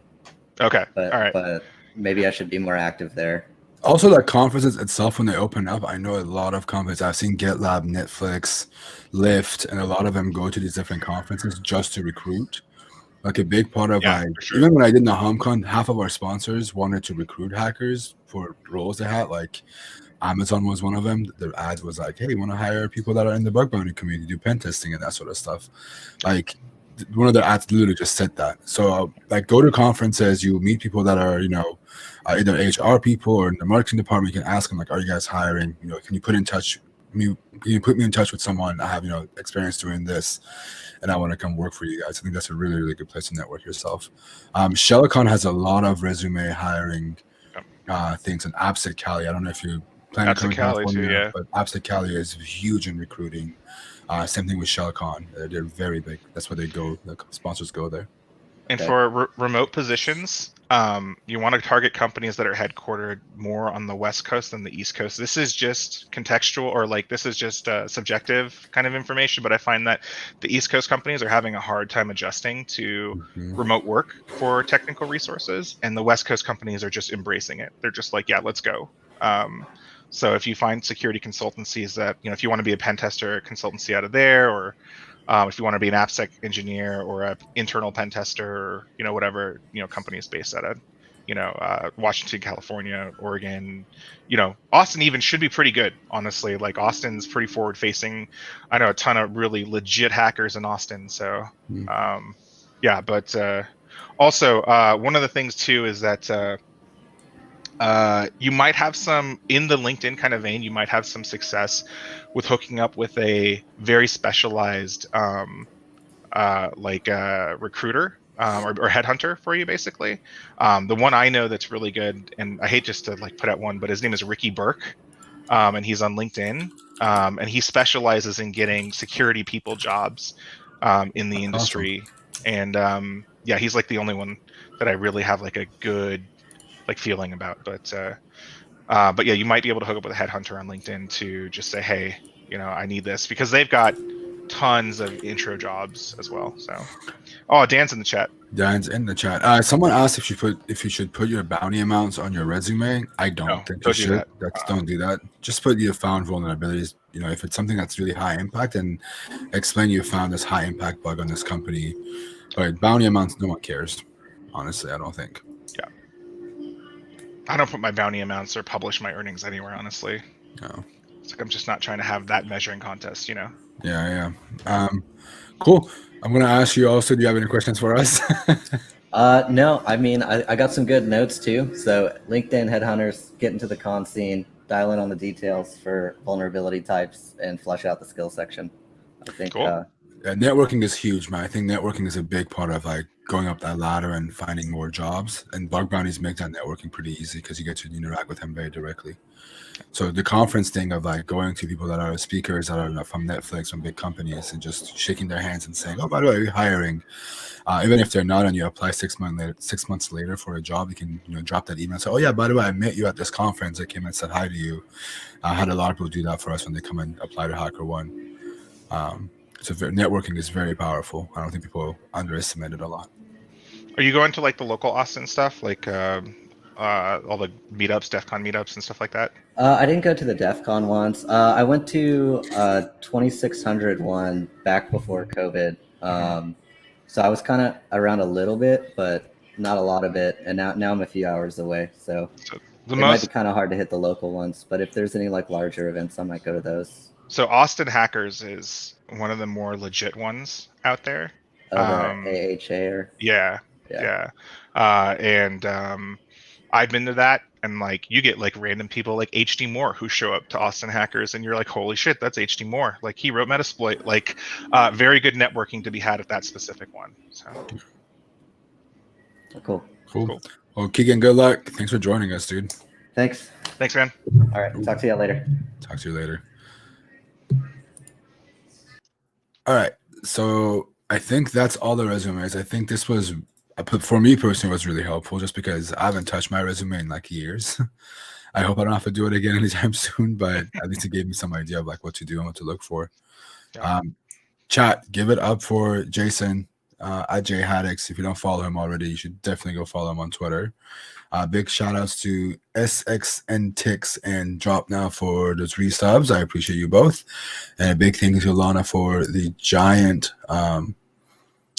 Okay.
All right. But maybe I should be more active there.
Also, the conferences itself, when they open up, I know a lot of conferences. I've seen GitLab, Netflix, Lyft, and a lot of them go to these different conferences just to recruit. Like a big part of even when I did NahamCon, half of our sponsors wanted to recruit hackers for roles they had. Like Amazon was one of them. Their ads was like, "Hey, you want to hire people that are in the bug bounty community, do pen testing and that sort of stuff." Like one of their ads literally just said that. So like go to conferences, you meet people that are either HR people or in the marketing department. You can ask them like, "Are you guys hiring? Can you put me in touch with someone? I have experience doing this, and I want to come work for you guys." I think that's a really, really good place to network yourself. Shellicon has a lot of resume hiring things, and AppSec Cali. I don't know if you plan to come to California, but AppSec Cali is huge in recruiting. Same thing with Shellicon. They're very big. That's where they go. The sponsors go there.
And for remote positions, you want to target companies that are headquartered more on the West Coast than the East Coast. This is just contextual, or like this is just subjective kind of information, but I find that the East Coast companies are having a hard time adjusting to remote work for technical resources, and the West Coast companies are just embracing it. They're just like, yeah, let's go. So if you find security consultancies that, if you want to be a pen tester consultancy out of there, or if you want to be an AppSec engineer or an internal pen tester, or whatever company is based out of Washington, California, Oregon, Austin even should be pretty good, honestly. Like Austin's pretty forward facing. I know a ton of really legit hackers in Austin, so yeah. But also one of the things too is that you might have some, in the LinkedIn kind of vein, you might have some success with hooking up with a very specialized recruiter or headhunter for you, basically. The one I know that's really good, and I hate just to like put out one, but his name is Ricky Burke, and he's on LinkedIn, and he specializes in getting security people jobs in the industry. Awesome. And yeah, he's like the only one that I really have like a good feeling about. But yeah, you might be able to hook up with a headhunter on LinkedIn to just say, hey, I need this, because they've got tons of intro jobs as well. So, Dan's in the chat.
Dan's in the chat. Someone asked if you should put your bounty amounts on your resume. I don't think you should. Don't do that. Just put you found vulnerabilities. If it's something that's really high impact, and explain you found this high impact bug on this company. But bounty amounts, no one cares. Honestly, I don't think.
Yeah. I don't put my bounty amounts or publish my earnings anywhere, honestly.
No.
It's like I'm just not trying to have that measuring contest,
Yeah. Cool. I'm going to ask you also, do you have any questions for us?
No, I mean, I got some good notes too. So LinkedIn headhunters, get into the con scene, dial in on the details for vulnerability types, and flush out the skill section. I think
cool.
Networking is huge, man. I think networking is a big part of like going up that ladder and finding more jobs. And bug bounties make that networking pretty easy because you get to interact with them very directly. So the conference thing of like going to people that are speakers that are from Netflix, from big companies, and just shaking their hands and saying, "Oh, by the way, you're hiring." Even if they're not, and you apply 6 months later for a job, you can drop that email and say, "Oh yeah, by the way, I met you at this conference. I came and said hi to you." I had a lot of people do that for us when they come and apply to HackerOne. So networking is very powerful. I don't think people underestimate it a lot.
Are you going to like the local Austin stuff, like all the meetups, DEF CON meetups and stuff like that?
I didn't go to the DEF CON ones. I went to 2600 one back before COVID. So I was kind of around a little bit, but not a lot of it. And now I'm a few hours away. So it might be kind of hard to hit the local ones. But if there's any like larger events, I might go to those.
So Austin Hackers is one of the more legit ones out there.
Oh, the AHA or?
Yeah. And I've been to that, and like you get like random people like HD Moore who show up to Austin Hackers, and you're like, holy shit, that's HD Moore. Like he wrote Metasploit. Like very good networking to be had at that specific one. So
cool.
Well, Keegan, good luck. Thanks for joining us, dude.
Thanks,
man.
All right, talk to you later.
All right, so I think that's all the resumes. I think this was, for me personally, was really helpful just because I haven't touched my resume in like years. I hope I don't have to do it again anytime soon, but at least it gave me some idea of like what to do and what to look for.
Yeah.
Chat, give it up for Jason at JHaddix. If you don't follow him already, you should definitely go follow him on Twitter. Big shout outs to SXNTix and Drop Now for the 3 subs. I appreciate you both. And a big thank you to Lana for the giant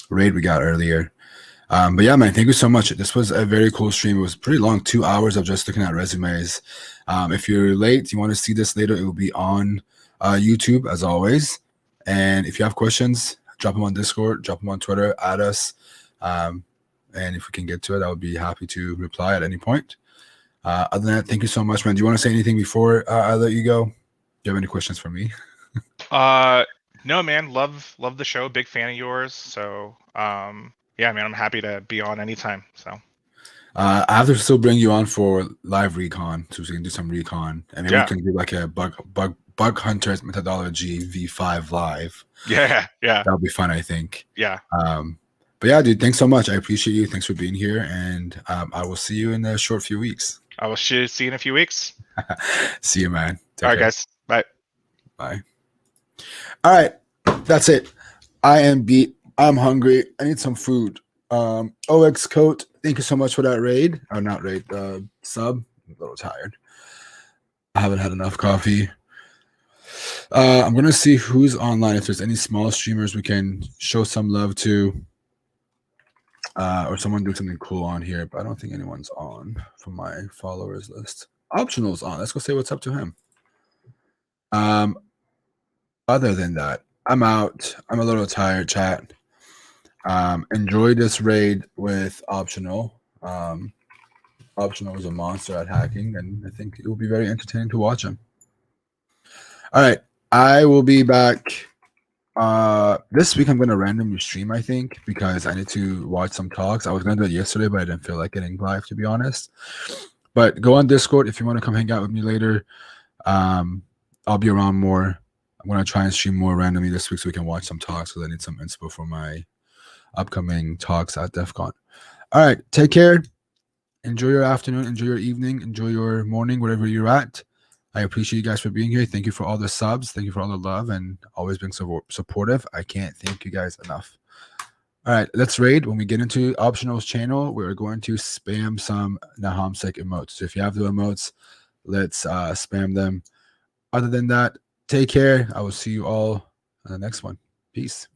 raid we got earlier. But yeah, man, thank you so much. This was a very cool stream. It was pretty long, 2 hours of just looking at resumes. If you're late, you want to see this later, it will be on YouTube as always. And if you have questions, drop them on Discord, drop them on Twitter, add us. And if we can get to it, I would be happy to reply at any point. Other than that, thank you so much, man. Do you want to say anything before I let you go? Do you have any questions for me?
No, man. Love the show. Big fan of yours. So, yeah, man, I'm happy to be on anytime. So,
I have to still bring you on for live recon, so we can do some recon, and maybe we can do like a bug hunters methodology V5 live.
Yeah.
That'll be fun, I think.
Yeah.
But yeah, dude, thanks so much. I appreciate you. Thanks for being here, and I will see you in a short few weeks.
I will see you in a few weeks.
See you, man.
All right, guys. Bye.
All right, that's it. I am beat. I'm hungry. I need some food. OX Coat, thank you so much for that raid. Or not raid, sub. I'm a little tired. I haven't had enough coffee. I'm going to see who's online. If there's any small streamers we can show some love to. Or someone do something cool on here, but I don't think anyone's on from my followers list. Optional's on. Let's go say what's up to him. Other than that, I'm out. I'm a little tired, chat. Enjoy this raid with Optional. Optional is a monster at hacking, and I think it will be very entertaining to watch him. All right, I will be back. This week I'm going to randomly stream, I think, because I need to watch some talks. I was going to do it yesterday, but I didn't feel like getting live, to be honest. But go on Discord if you want to come hang out with me later. I'll be around more. I'm going to try and stream more randomly this week so we can watch some talks, because I need some inspo for my upcoming talks at DEF CON. All right, take care. Enjoy your afternoon. Enjoy your evening. Enjoy your morning, wherever you're at. I appreciate you guys for being here. Thank you for all the subs. Thank you for all the love and always being so supportive. I can't thank you guys enough. All right, let's raid. When we get into Optional's channel, we're going to spam some NahamSec emotes. So if you have the emotes, let's spam them. Other than that, take care. I will see you all on the next one. Peace.